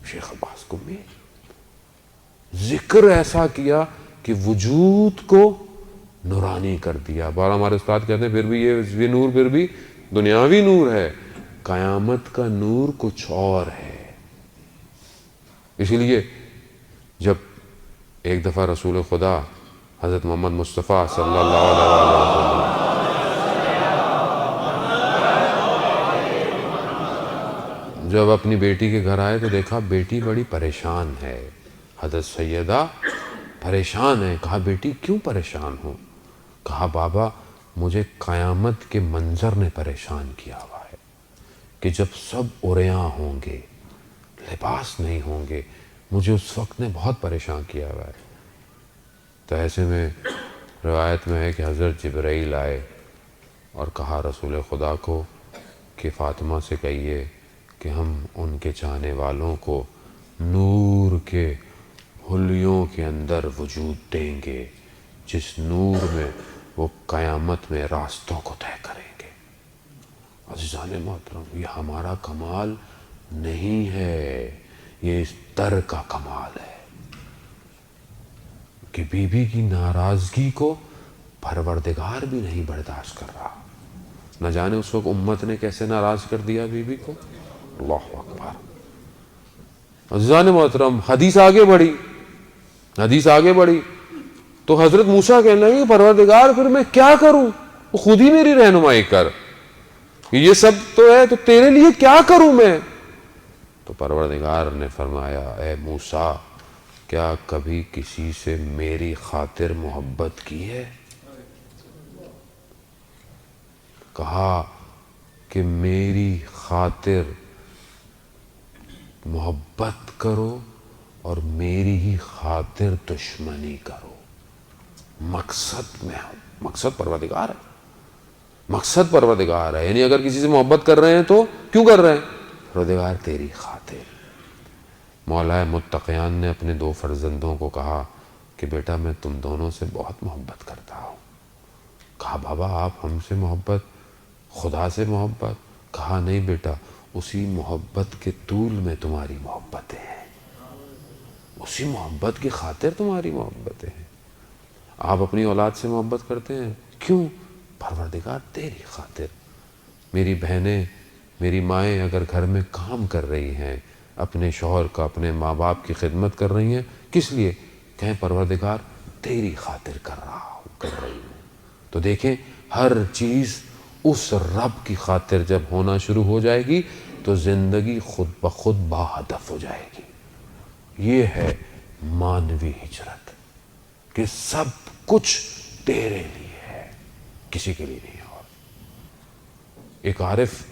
شیخ عباس قمی۔ ذکر ایسا کیا کہ وجود کو نورانی کر دیا۔ بار ہمارے استاد کہتے ہیں پھر بھی یہ نور پھر بھی دنیاوی نور ہے، قیامت کا نور کچھ اور ہے۔ اسی لیے جب ایک دفعہ رسول خدا حضرت محمد مصطفیٰ صلی اللہ علیہ وسلم جب اپنی بیٹی کے گھر آئے تو دیکھا بیٹی بڑی پریشان ہے، حضرت سیدہ پریشان ہے۔ کہا بیٹی کیوں پریشان ہو؟ کہا بابا مجھے قیامت کے منظر نے پریشان کیا ہوا ہے کہ جب سب عریاں ہوں گے، لباس نہیں ہوں گے، مجھے اس وقت نے بہت پریشان کیا ہوا ہے۔ تو ایسے میں روایت میں ہے کہ حضرت جبرائیل آئے اور کہا رسول خدا کو کہ فاطمہ سے کہیے کہ ہم ان کے چاہنے والوں کو نور کے حلیوں کے اندر وجود دیں گے جس نور میں وہ قیامت میں راستوں کو طے کریں گے۔ عزیزان محترم، یہ ہمارا کمال نہیں ہے، یہ اس در کا کمال ہے کہ بی بی کی ناراضگی کو پروردگار بھی نہیں برداشت کر رہا۔ نہ جانے اس وقت امت نے کیسے ناراض کر دیا بی بی کو۔ اللہ اکبر۔ عزیزان محترم، حدیث آگے بڑھی تو حضرت موسیٰ کہنے لگے پروردگار پھر میں کیا کروں، وہ خود ہی میری رہنمائی کر، یہ سب تو ہے تو تیرے لیے کیا کروں میں؟ تو پروردگار نے فرمایا اے موسیٰ کیا کبھی کسی سے میری خاطر محبت کی ہے؟ کہا کہ میری خاطر محبت کرو اور میری ہی خاطر دشمنی کرو۔ مقصد پروردگار ہے، یعنی اگر کسی سے محبت کر رہے ہیں تو کیوں کر رہے ہیں؟ پروردگار تیری خاطر۔ مولا متقیان نے اپنے 2 فرزندوں کو کہا کہ بیٹا میں تم دونوں سے بہت محبت کرتا ہوں۔ کہا بابا آپ ہم سے محبت، خدا سے محبت؟ کہا نہیں بیٹا، اسی محبت کے طول میں تمہاری محبتیں ہیں، اسی محبت کی خاطر تمہاری محبتیں ہیں۔ آپ اپنی اولاد سے محبت کرتے ہیں کیوں؟ پروردگار تیری خاطر۔ میری بہنیں، میری مائیں اگر گھر میں کام کر رہی ہیں، اپنے شوہر کا، اپنے ماں باپ کی خدمت کر رہی ہیں، کس لیے؟ کہیں پروردگار تیری خاطر کر رہی ہوں۔ تو دیکھیں ہر چیز اس رب کی خاطر جب ہونا شروع ہو جائے گی تو زندگی خود بخود باہدف ہو جائے گی۔ یہ ہے مانوی ہجرت کہ سب کچھ تیرے لیے ہے، کسی کے لیے نہیں۔ اور ایک عارف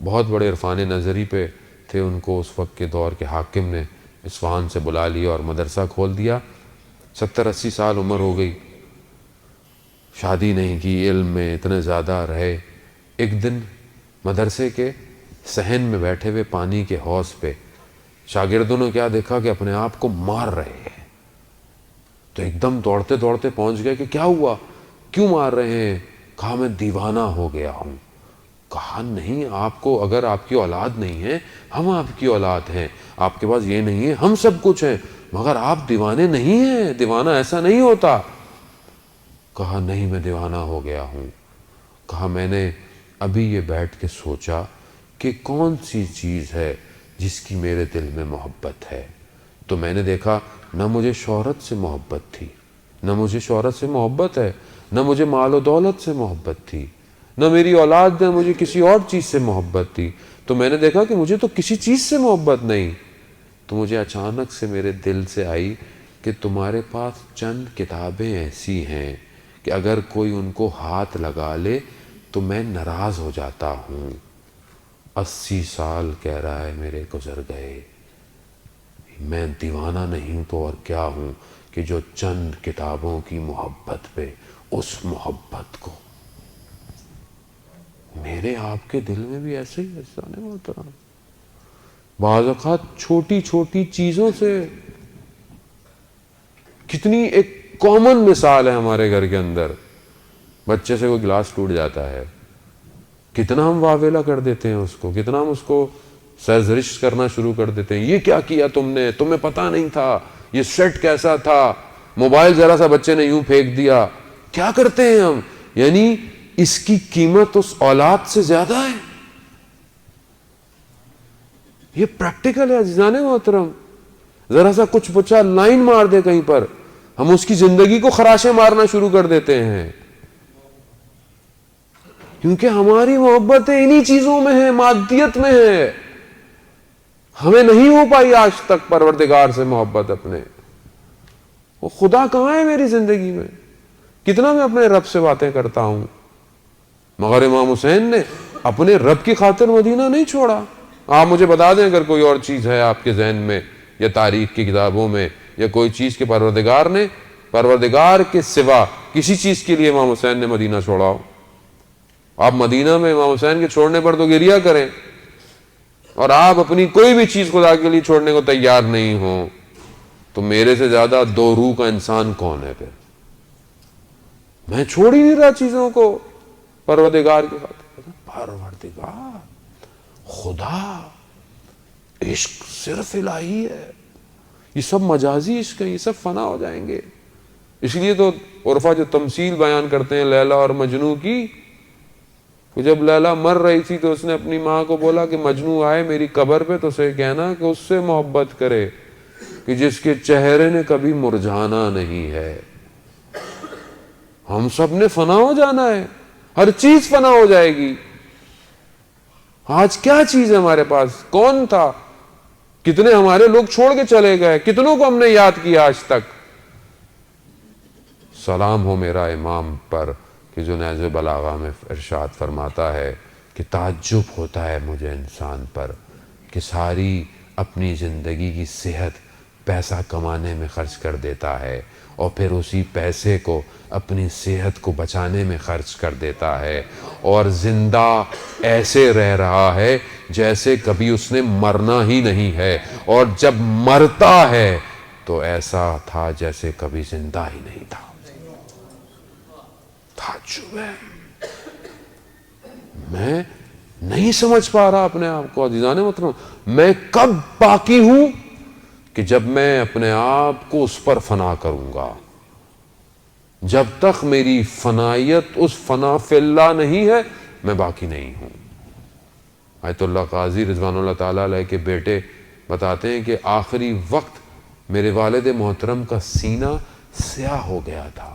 بہت بڑے عرفان نظری پہ تھے، ان کو اس وقت کے دور کے حاکم نے اصفہان سے بلا لیا اور مدرسہ کھول دیا۔ 70-80 سال عمر ہو گئی، شادی نہیں کی، علم میں اتنے زیادہ رہے۔ ایک دن مدرسے کے صحن میں بیٹھے ہوئے پانی کے حوض پہ شاگردوں نے کیا دیکھا کہ اپنے آپ کو مار رہے ہیں، تو ایک دم دوڑتے دوڑتے پہنچ گئے کہ کیا ہوا، کیوں مار رہے ہیں؟ کہا میں دیوانہ ہو گیا ہوں. کہا نہیں، آپ کو اگر آپ کی اولاد نہیں ہے، ہم آپ کی اولاد ہیں، آپ کے پاس یہ نہیں ہے، ہم سب کچھ ہیں، مگر آپ دیوانے نہیں ہیں، دیوانہ ایسا نہیں ہوتا. کہا نہیں میں دیوانہ ہو گیا ہوں. کہا میں نے ابھی یہ بیٹھ کے سوچا کہ کون سی چیز ہے جس کی میرے دل میں محبت ہے. تو میں نے دیکھا نہ مجھے شہرت سے محبت تھی، نہ مجھے شہرت سے محبت ہے، نہ مجھے مال و دولت سے محبت تھی، نہ میری اولاد نے مجھے کسی اور چیز سے محبت تھی. تو میں نے دیکھا کہ مجھے تو کسی چیز سے محبت نہیں. تو مجھے اچانک سے میرے دل سے آئی کہ تمہارے پاس چند کتابیں ایسی ہیں کہ اگر کوئی ان کو ہاتھ لگا لے تو میں ناراض ہو جاتا ہوں. 80 سال کہہ رہا ہے میرے گزر گئے، میں دیوانہ نہیں تو اور کیا ہوں کہ جو چند کتابوں کی محبت پہ اس محبت کو. میرے آپ کے دل میں بھی ایسے ہی جانے محترم بعض اوقات چھوٹی چھوٹی چیزوں سے. کتنی ایک کامن مثال ہے ہمارے گھر کے اندر، بچے سے کوئی گلاس ٹوٹ جاتا ہے، کتنا ہم واویلا کر دیتے ہیں اس کو، کتنا ہم اس کو سرزنش کرنا شروع کر دیتے ہیں. یہ کیا کیا تم نے، تمہیں پتا نہیں تھا، یہ سیٹ کیسا تھا، موبائل ذرا سا بچے نے یوں پھینک دیا. کیا کرتے ہیں ہم؟ یعنی اس کی قیمت اس اولاد سے زیادہ ہے. یہ پریکٹیکل ہے عزیزان محترم. ذرا سا کچھ بچہ لائن مار دے کہیں پر، ہم اس کی زندگی کو خراشیں مارنا شروع کر دیتے ہیں، کیونکہ ہماری محبتیں انہی چیزوں میں ہیں، مادیت میں ہے. ہمیں نہیں ہو پائی آج تک پروردگار سے محبت اپنے. وہ خدا کہاں ہے میری زندگی میں؟ کتنا میں اپنے رب سے باتیں کرتا ہوں، مگر امام حسین نے اپنے رب کی خاطر مدینہ نہیں چھوڑا. آپ مجھے بتا دیں اگر کوئی اور چیز ہے آپ کے ذہن میں یا تاریخ کی کتابوں میں یا کوئی چیز کے پروردگار کے سوا کسی چیز کے لیے امام حسین نے مدینہ چھوڑا ہو. آپ مدینہ میں امام حسین کے چھوڑنے پر تو گریہ کریں، اور آپ اپنی کوئی بھی چیز خدا کے لیے چھوڑنے کو تیار نہیں ہوں، تو میرے سے زیادہ دو روح کا انسان کون ہے پھر؟ میں چھوڑ ہی نہیں رہا چیزوں کو پروردگار کی خاطر. پروردگار، خدا، عشق صرف الہی ہے. یہ سب مجازی عشق ہے، یہ سب فنا ہو جائیں گے. اس لیے تو عرفا جو تمثیل بیان کرتے ہیں لیلا اور مجنو کی، کہ جب لیلا مر رہی تھی تو اس نے اپنی ماں کو بولا کہ مجنو آئے میری قبر پہ تو اسے کہنا کہ اس سے محبت کرے کہ جس کے چہرے نے کبھی مرجھانا نہیں ہے. ہم سب نے فنا ہو جانا ہے، ہر چیز فنا ہو جائے گی. آج کیا چیز ہے ہمارے پاس؟ کون تھا؟ کتنے ہمارے لوگ چھوڑ کے چلے گئے، کتنوں کو ہم نے یاد کیا آج تک. سلام ہو میرا امام پر کہ جو نہج بلاغہ میں ارشاد فرماتا ہے کہ تعجب ہوتا ہے مجھے انسان پر کہ ساری اپنی زندگی کی صحت پیسہ کمانے میں خرچ کر دیتا ہے، اور پھر اسی پیسے کو اپنی صحت کو بچانے میں خرچ کر دیتا ہے، اور زندہ ایسے رہ رہا ہے جیسے کبھی اس نے مرنا ہی نہیں ہے، اور جب مرتا ہے تو ایسا تھا جیسے کبھی زندہ ہی نہیں تھا. تعجب ہے. میں نہیں سمجھ پا رہا اپنے آپ کو عزیزان محترم. میں کب باقی ہوں کہ جب میں اپنے آپ کو اس پر فنا کروں گا. جب تک میری فنائیت اس فنا فی اللہ نہیں ہے میں باقی نہیں ہوں. آیت اللہ قاضی رضوان اللہ تعالیٰ علیہ کے بیٹے بتاتے ہیں کہ آخری وقت میرے والد محترم کا سینہ سیاہ ہو گیا تھا.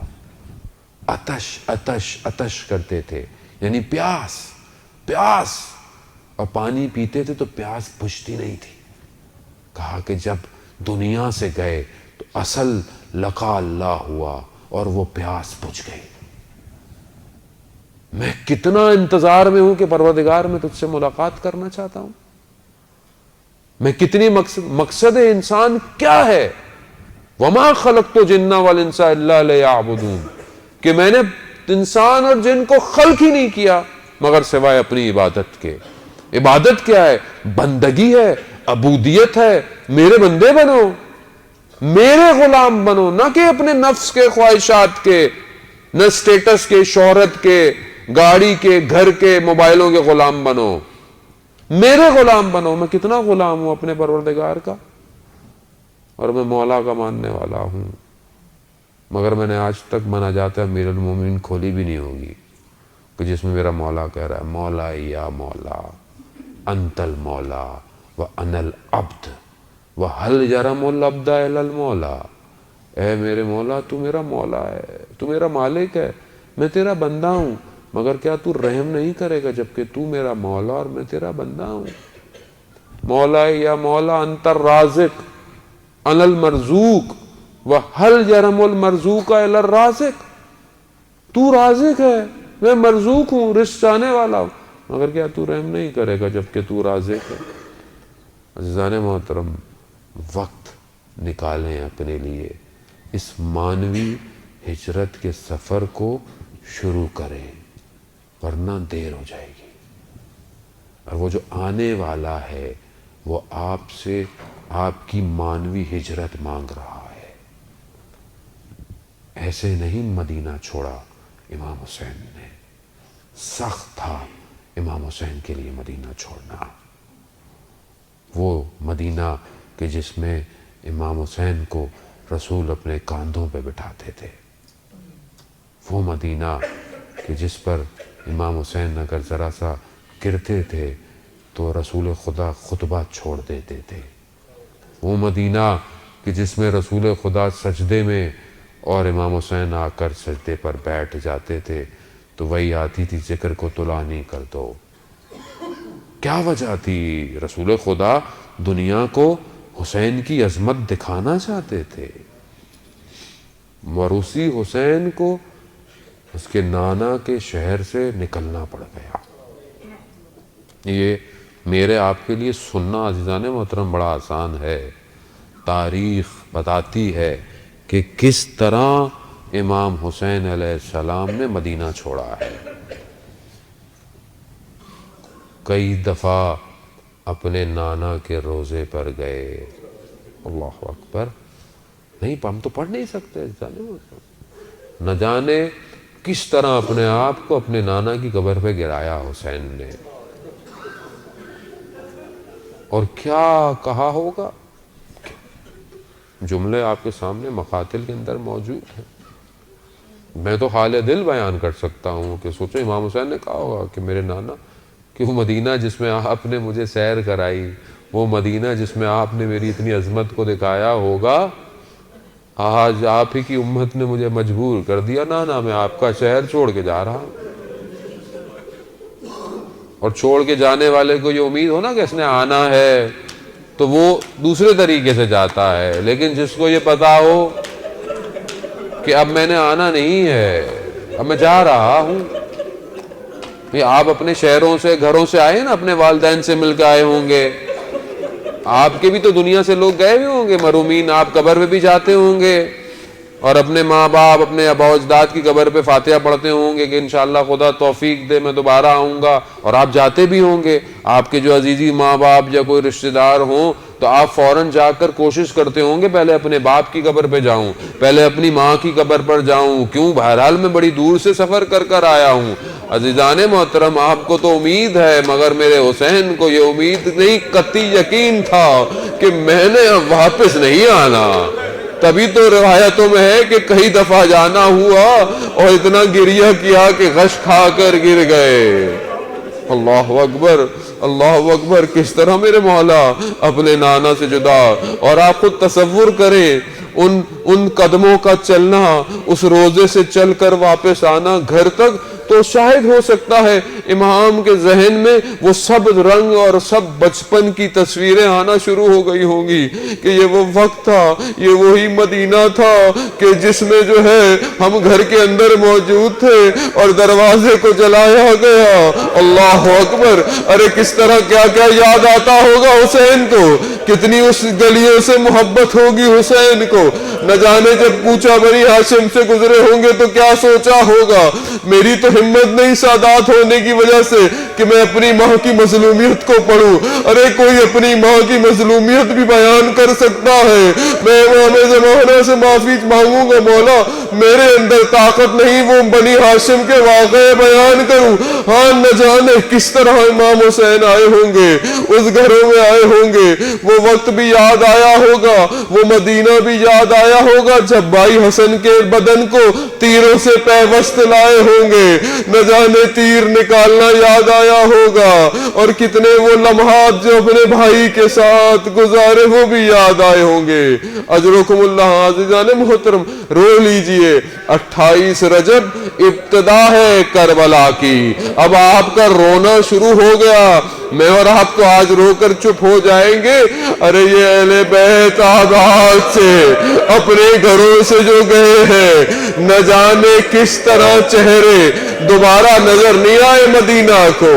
اتش اتش اتش کرتے تھے، یعنی پیاس پیاس، اور پانی پیتے تھے تو پیاس بجھتی نہیں تھی. کہا کہ جب دنیا سے گئے تو اصل لقاء اللہ ہوا اور وہ پیاس بجھ گئی. میں کتنا انتظار میں ہوں کہ پروردگار میں تجھ سے ملاقات کرنا چاہتا ہوں. میں کتنی مقصد انسان کیا ہے؟ وما خلقت الجن والانس الا لیعبدون، کہ میں نے انسان اور جن کو خلق ہی نہیں کیا مگر سوائے اپنی عبادت کے. عبادت کیا ہے؟ بندگی ہے، عبودیت ہے. میرے بندے بنو، میرے غلام بنو، نہ کہ اپنے نفس کے خواہشات کے، نہ سٹیٹس کے، شہرت کے، گاڑی کے، گھر کے، موبائلوں کے غلام بنو، میرے غلام بنو. میں کتنا غلام ہوں اپنے پروردگار کا، اور میں مولا کا ماننے والا ہوں. مگر میں نے آج تک مناجات امیر المومنین کھولی بھی نہیں ہوگی کہ جس میں میرا مولا کہہ رہا ہے مولا یا مولا انت المولا وانا العبد وهل يرم العبد الا المولا. اے میرے مولا تو میرا مولا ہے، تو میرا مالک ہے، میں تیرا بندہ ہوں، مگر کیا تو رحم نہیں کرے گا جبکہ تو میرا مولا اور میں تیرا بندہ ہوں. مولا یا مولا انت الرازق انا المرزوق وهل يرم المرزوق الا الرازق. تو رازق ہے، میں مرزوق ہوں، رزق چاہنے والا ہوں، مگر کیا تو رحم نہیں کرے گا جبکہ تو رازق ہے. عزیزان محترم، وقت نکالیں اپنے لیے، اس مانوی ہجرت کے سفر کو شروع کریں ورنہ دیر ہو جائے گی. اور وہ جو آنے والا ہے وہ آپ سے آپ کی مانوی ہجرت مانگ رہا ہے. ایسے نہیں مدینہ چھوڑا امام حسین نے، سخت تھا امام حسین کے لیے مدینہ چھوڑنا. وہ مدینہ کہ جس میں امام حسین کو رسول اپنے کاندھوں پہ بٹھاتے تھے، وہ مدینہ کہ جس پر امام حسین اگر ذرا سا گرتے تھے تو رسول خدا خطبہ چھوڑ دیتے تھے، وہ مدینہ کہ جس میں رسول خدا سجدے میں اور امام حسین آ کر سجدے پر بیٹھ جاتے تھے تو وہی آتی تھی ذکر کو طلانی کر دو. کیا وجہ تھی؟ رسول خدا دنیا کو حسین کی عظمت دکھانا چاہتے تھے. موروثی حسین کو اس کے نانا کے شہر سے نکلنا پڑ گیا. یہ میرے آپ کے لیے سننا عزیزان محترم بڑا آسان ہے. تاریخ بتاتی ہے کہ کس طرح امام حسین علیہ السلام نے مدینہ چھوڑا ہے. کئی دفعہ اپنے نانا کے روزے پر گئے. اللہ اکبر. نہیں، ہم تو پڑھ نہیں سکتے. نہ جانے کس طرح اپنے آپ کو اپنے نانا کی قبر پہ گرایا حسین نے، اور کیا کہا ہوگا. جملے آپ کے سامنے مقاتل کے اندر موجود ہیں. میں تو حال دل بیان کر سکتا ہوں کہ سوچو امام حسین نے کہا ہوگا کہ میرے نانا، کہ وہ مدینہ جس میں آپ نے مجھے سیر کرائی، وہ مدینہ جس میں آپ نے میری اتنی عظمت کو دکھایا ہوگا، آج آپ ہی کی امت نے مجھے مجبور کر دیا، نانا میں آپ کا شہر چھوڑ کے جا رہا ہوں. اور چھوڑ کے جانے والے کو یہ امید ہو نا کہ اس نے آنا ہے تو وہ دوسرے طریقے سے جاتا ہے، لیکن جس کو یہ پتا ہو کہ اب میں نے آنا نہیں ہے، اب میں جا رہا ہوں. یہ آپ اپنے شہروں سے، گھروں سے آئے نا، اپنے والدین سے مل کے آئے ہوں گے. آپ کے بھی تو دنیا سے لوگ گئے بھی ہوں گے مرحومین، آپ قبر پہ بھی جاتے ہوں گے اور اپنے ماں باپ، اپنے آبا و اجداد کی قبر پہ فاتحہ پڑھتے ہوں گے کہ انشاءاللہ خدا توفیق دے میں دوبارہ آؤں گا. اور آپ جاتے بھی ہوں گے. آپ کے جو عزیزی ماں باپ یا کوئی رشتہ دار ہوں تو آپ فوراً جا کر کوشش کرتے ہوں گے پہلے اپنے باپ کی قبر پہ جاؤں، پہلے اپنی ماں کی قبر پر جاؤں. کیوں؟ بہرحال میں بڑی دور سے سفر کر آیا ہوں. عزیزان محترم، آپ کو تو امید ہے، مگر میرے حسین کو یہ امید نہیں، قطعی یقین تھا کہ میں نے اب واپس نہیں آنا. تبھی تو روایتوں میں ہے کہ کئی دفعہ جانا ہوا اور اتنا گریہ کیا کہ غش کھا کر گر گئے. اللہ اکبر، اللہ اکبر. کس طرح میرے مولا اپنے نانا سے جدا. اور آپ خود تصور کریں ان قدموں کا چلنا، اس روزے سے چل کر واپس آنا گھر تک، تو شاید ہو سکتا ہے امام کے ذہن میں وہ سب رنگ اور سب بچپن کی تصویریں آنا شروع ہو گئی ہوں گی کہ یہ وہ وقت تھا، یہ وہی مدینہ تھا کہ جس میں جو ہے ہم گھر کے اندر موجود تھے اور دروازے کو جلایا گیا. اللہ اکبر. ارے کس طرح کیا کیا یاد آتا ہوگا حسین کو، کتنی اس گلیوں سے محبت ہوگی حسین کو. نہ جانے جب کوچہ بنی ہاشم سے گزرے ہوں گے تو کیا سوچا ہوگا. میری تو ہمت نہیں سادات ہونے کی وجہ سے کہ میں اپنی ماں کی مظلومیت کو پڑھوں. ارے کوئی اپنی ماں کی مظلومیت بھی بیان کر سکتا ہے. میں امام زمانہ سے معافی مانگوں گا مولا میرے اندر طاقت نہیں وہ بنی ہاشم کے واقعے بیان کروں. ہاں نہ جانے کس طرح امام حسین آئے ہوں گے, اس گھروں میں آئے ہوں گے, وہ وقت بھی یاد آیا ہوگا, وہ مدینہ بھی یاد آیا ہوگا جب بھائی حسن کے بدن کو تیروں سے پیوست لائے ہوں گے. نہ جانے تیر نکالنا یاد آیا ہوگا, اور کتنے وہ لمحات جو اپنے بھائی کے ساتھ گزارے وہ بھی یاد آئے ہوں گے. اجرکم اللہ. عزیزان محترم رو لیجئے, 28 رجب ابتدا ہے کربلا کی. اب آپ کا رونا شروع ہو گیا. میں اور آپ تو آج رو کر چپ ہو جائیں گے. ارے یہ اہل بیت آباد سے اپنے گھروں سے جو گئے ہیں نہ جانے کس طرح چہرے دوبارہ نظر نہیں آئے مدینہ کو.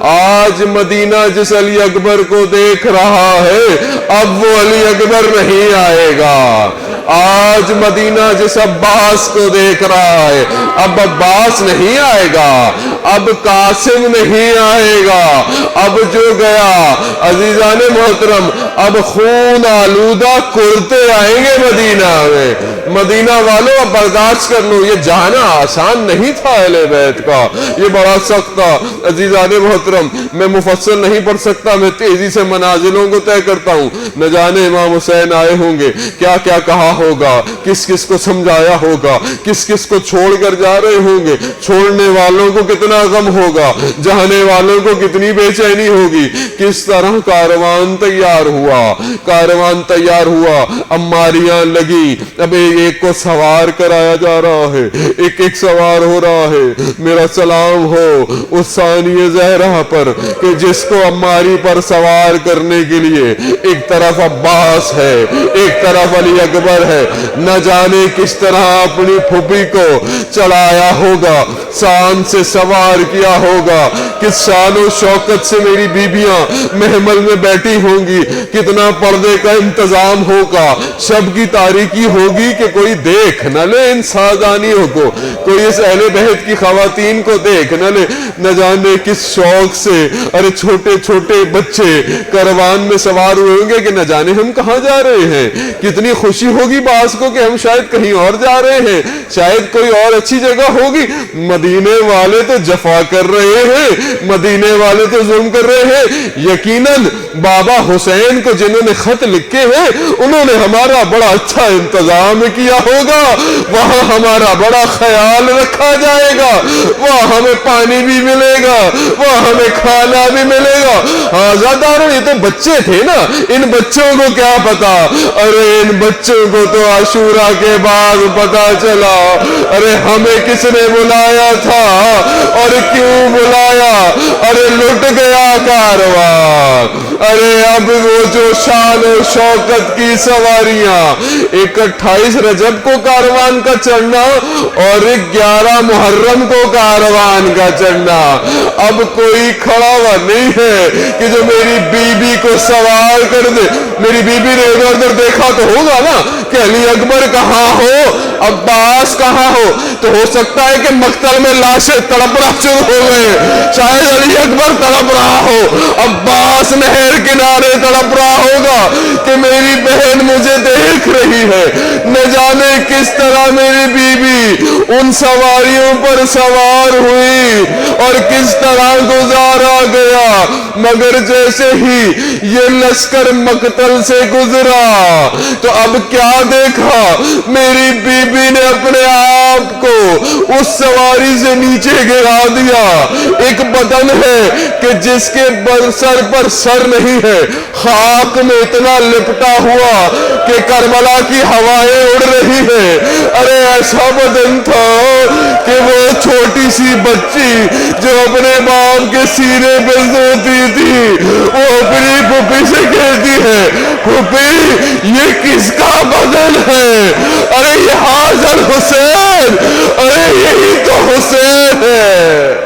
آج مدینہ جس علی اکبر کو دیکھ رہا ہے اب وہ علی اکبر نہیں آئے گا. آج مدینہ جس عباس کو دیکھ رہا ہے اب عباس نہیں آئے گا, اب قاسم نہیں آئے گا. اب جو گیا عزیزان محترم اب خون آلودہ کرتے آئیں گے مدینہ میں. مدینہ والوں اب برداشت کر لو, یہ جانا آسان نہیں تھا اہل بیت کا, یہ بڑا سخت تھا. عزیزان محترم میں مفصل نہیں پڑھ سکتا, میں تیزی سے منازلوں کو طے کرتا ہوں. نہ جانے امام حسین آئے ہوں گے کیا کیا کہا ہوگا, کس کس کو سمجھایا ہوگا, کس کس کو چھوڑ کر جا رہے ہوں گے. چھوڑنے والوں کو کتنا غم ہوگا, جانے والوں کو کتنی بے چینی ہوگی. کس طرح کاروان تیار ہوا, کاروان تیار ہوا, عماریاں لگی. اب ایک کو سوار کرایا جا رہا ہے, ایک ایک سوار ہو رہا ہے. میرا سلام ہو اس ثانی زہرا پر کہ جس کو عماری پر سوار کرنے کے لیے ایک طرف عباس ہے ایک طرف علی اکبر ہے. نہ جانے کس طرح اپنی پھوپھی کو چلایا ہوگا, شان سے سوار کیا ہوگا, کس شان و شوکت سے میری بیبیاں محمل میں بیٹھی ہوں گی, کتنا پردے کا انتظام ہوگا. شب کی تاریکی ہوگی کہ کوئی دیکھ نہ لے ان سازانیوں کو, کوئی اس اہل بیت کی خواتین کو دیکھ نہ لے. نہ جانے کس شوق سے ارے چھوٹے چھوٹے بچے کاروان میں سوار ہوئے ہوں گے کہ نہ جانے ہم کہاں جا رہے ہیں. کتنی خوشی ہوگی بعض کو کہ ہم شاید کہیں اور جا رہے ہیں, شاید کوئی اور اچھی جگہ ہوگی. مدینے والے تو جفا کر رہے ہیں, مدینے والے تو ظلم کر رہے ہیں. یقیناً بابا حسین کو جنہوں نے خط لکھے ہیں انہوں نے ہمارا بڑا اچھا انتظام کیا ہوگا. وہاں ہمارا بڑا خیال رکھا جائے گا, وہاں ہمیں پانی بھی ملے گا, وہاں ہمیں کھانا بھی ملے گا. آزاداروں یہ تو بچے تھے نا, ان بچوں کو کیا پتا. ارے ان بچوں کو تو عاشورہ کے بعد پتا چلا ارے ہمیں کس نے بلایا تھا اور کیوں بلایا. ارے لٹ گیا کاروان. ارے اب وہ جو شان و شوکت کی سواریاں, ایک 28 رجب کو کاروان کا چڑھنا اور 11 محرم کو کاروان کا چڑھنا. اب کوئی کھڑا ہوا نہیں ہے کہ جو میری بیوی کو سوار کر دے. میری بیوی نے ادھر ادھر دیکھا تو ہوگا نا کہ علی اکبر کہاں ہو, عباس کہاں ہو. تو ہو سکتا ہے کہ مقتل میں لاشیں تڑپنا شروع ہو گئے, شاید علی اکبر تڑپ رہا ہو, عباس نہر کنارے تڑپ رہا ہوگا کہ میری بہن مجھے دیکھ رہی ہے. نہ جانے کس طرح میری بیوی ان سواریوں پر سوار ہوئی اور کس طرح گزارا گیا. مگر جیسے ہی یہ لشکر مقتل سے گزرا تو اب کیا دیکھا, میری بیوی نے اپنے آپ کو اس سواری سے نیچے گرا دیا. ایک بدن ہے کہ جس کے سر پر سر نہیں ہے, خاک میں اتنا لپٹا ہوا کہ کربلا کی ہوائیں اڑ رہی ہے. ارے ایسا بدن تھا کہ وہ چھوٹی سی بچی جو اپنے باپ کے سینے پہ سوتی تھی وہ اپنی پھوپھی سے کہتی ہے پھوپھی یہ کس کا بدن ہے. ارے یہ حاضر حسین, ارے یہی تو حسین ہے.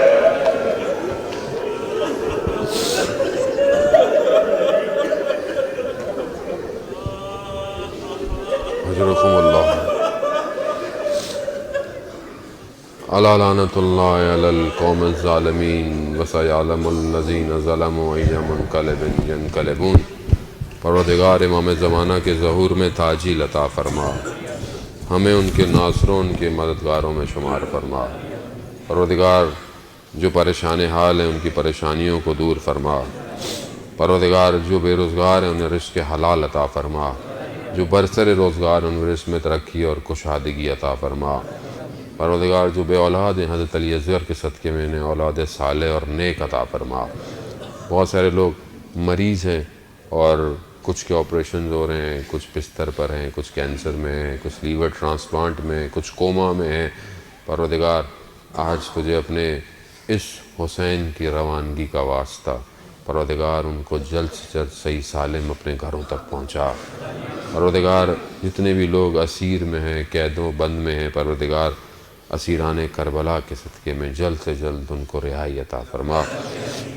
الا لعنۃ اللہ علی القوم الظالمین وسیعلم الذین ظلموا ای منقلب ینقلبون۔ پروردگار امام زمانہ کے ظہور میں تاجیل عطا فرما، ہمیں ان کے ناصروں ان کے مددگاروں میں شمار فرما۔ پروردگار جو پریشان حال ہیں ان کی پریشانیوں کو دور فرما۔ پروردگار جو بے روزگار ہیں انہیں رزق حلال عطا فرما، جو برسر روزگار ان رزق میں ترقی اور کشادگی عطا فرما۔ پروردگار جو بے اولاد ہیں حضرت علی اصغر کے صدقے میں انہیں اولاد صالح اور نیک عطا فرما۔ بہت سارے لوگ مریض ہیں اور کچھ کے آپریشنز ہو رہے ہیں، کچھ بستر پر ہیں، کچھ کینسر میں ہیں، کچھ لیور ٹرانسپلانٹ میں ہیں، کچھ کوما میں ہیں۔ پروردگار آج تجھے اپنے اس حسین کی روانگی کا واسطہ، پروردگار ان کو جلد سے جلد صحیح سالم اپنے گھروں تک پہنچا۔ پروردگار جتنے بھی لوگ اسیر میں ہیں، قیدوں بند میں ہیں، پروردگار اسیران کربلا کے صدقے میں جلد سے جلد ان کو رہائی عطا فرما۔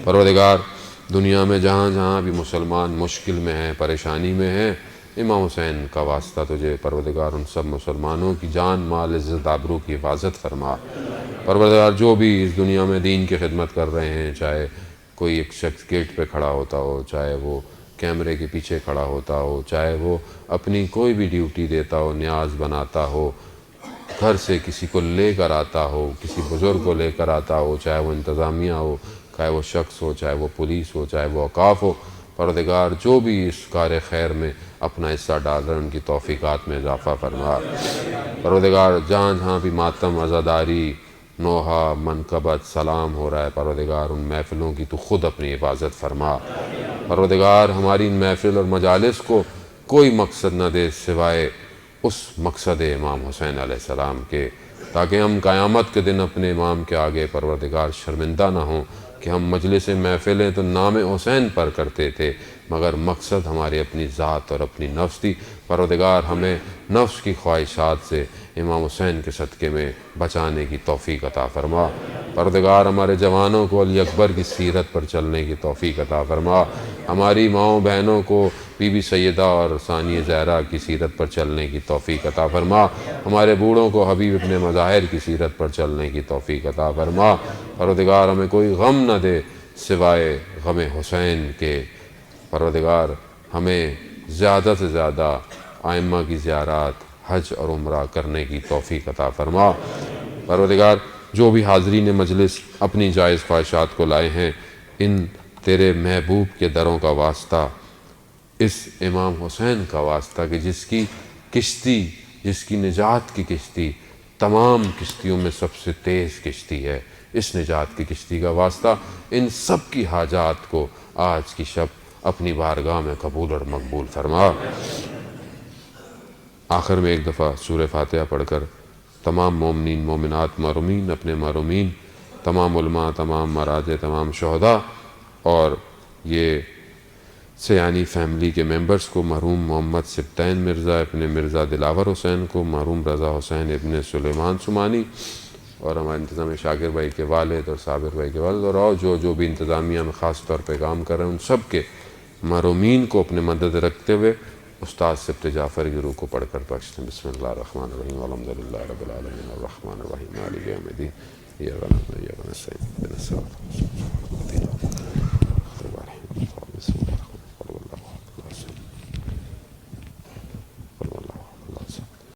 پروردگار دنیا میں جہاں جہاں بھی مسلمان مشکل میں ہیں، پریشانی میں ہیں، امام حسین کا واسطہ تجھے پروردگار ان سب مسلمانوں کی جان مال عزت آبرو کی حفاظت فرما۔ پروردگار جو بھی اس دنیا میں دین کی خدمت کر رہے ہیں، چاہے کوئی ایک شخص گیٹ پہ کھڑا ہوتا ہو، چاہے وہ کیمرے کے پیچھے کھڑا ہوتا ہو، چاہے وہ اپنی کوئی بھی ڈیوٹی دیتا ہو، نیاز بناتا ہو، گھر سے کسی کو لے کر آتا ہو، کسی بزرگ کو لے کر آتا ہو، چاہے وہ انتظامیہ ہو، چاہے وہ شخص ہو، چاہے وہ پولیس ہو، چاہے وہ اوقاف ہو، پروردگار جو بھی اس کار خیر میں اپنا حصہ ڈال رہے ہیں ان کی توفیقات میں اضافہ فرما۔ پروردگار جہاں جہاں بھی ماتم، عزاداری، نوحہ، منقبت، سلام ہو رہا ہے، پروردگار ان محفلوں کی تو خود اپنی حفاظت فرما۔ پروردگار ہماری ان محفل اور مجالس کو کوئی مقصد نہ دے سوائے اس مقصد امام حسین علیہ السلام کے، تاکہ ہم قیامت کے دن اپنے امام کے آگے پروردگار شرمندہ نہ ہوں کہ ہم مجلس محفلیں تو نام حسین پر کرتے تھے مگر مقصد ہماری اپنی ذات اور اپنی نفس تھی۔ پروردگار ہمیں نفس کی خواہشات سے امام حسین کے صدقے میں بچانے کی توفیق عطا فرما۔ پروردگار ہمارے جوانوں کو علی اکبر کی سیرت پر چلنے کی توفیق عطا فرما، ہماری ماؤں بہنوں کو بی بی سیدہ اور ثانیہ زہرا کی سیرت پر چلنے کی توفیق عطا فرما، ہمارے بوڑھوں کو حبیب ابن مظاہر کی سیرت پر چلنے کی توفیق عطا فرما۔ پروردگار ہمیں کوئی غم نہ دے سوائے غم حسین کے۔ پروردگار ہمیں زیادہ سے زیادہ ائمہ کی زیارات، حج اور عمرہ کرنے کی توفیق عطا فرما۔ پروردگار جو بھی حاضرین مجلس اپنی جائز خواہشات کو لائے ہیں، ان تیرے محبوب کے دروں کا واسطہ، اس امام حسین کا واسطہ کہ جس کی کشتی، جس کی نجات کی کشتی تمام کشتیوں میں سب سے تیز کشتی ہے، اس نجات کی کشتی کا واسطہ ان سب کی حاجات کو آج کی شب اپنی بارگاہ میں قبول اور مقبول فرما۔ آخر میں ایک دفعہ سورہ فاتحہ پڑھ کر تمام مومنین، مومنات، محرومین، اپنے محرومین، تمام علماء، تمام مراجع، تمام شہداء اور یہ سیانی فیملی کے ممبرز کو، مرحوم محمد سبطین مرزا ابن مرزا دلاور حسین کو، مرحوم رضا حسین ابن سلیمان سمانی اور ہمارے انتظامیہ شاکر بھائی کے والد اور صابر بھائی کے والد اور جو بھی انتظامیہ میں خاص طور پہ کام کر رہے ہیں، ان سب کے محرومین کو اپنے مدد رکھتے ہوئے استاد سبط جعفر کی روح کو پڑھ کر بخشیں۔ بسم اللہ الرحمن الرحیم، الحمدللہ رب العالمین، الرحمن الرحیم، مالک یوم الدین، ایاک نعبد و ایاک نستعین، اہدنا الصراط المستقیم۔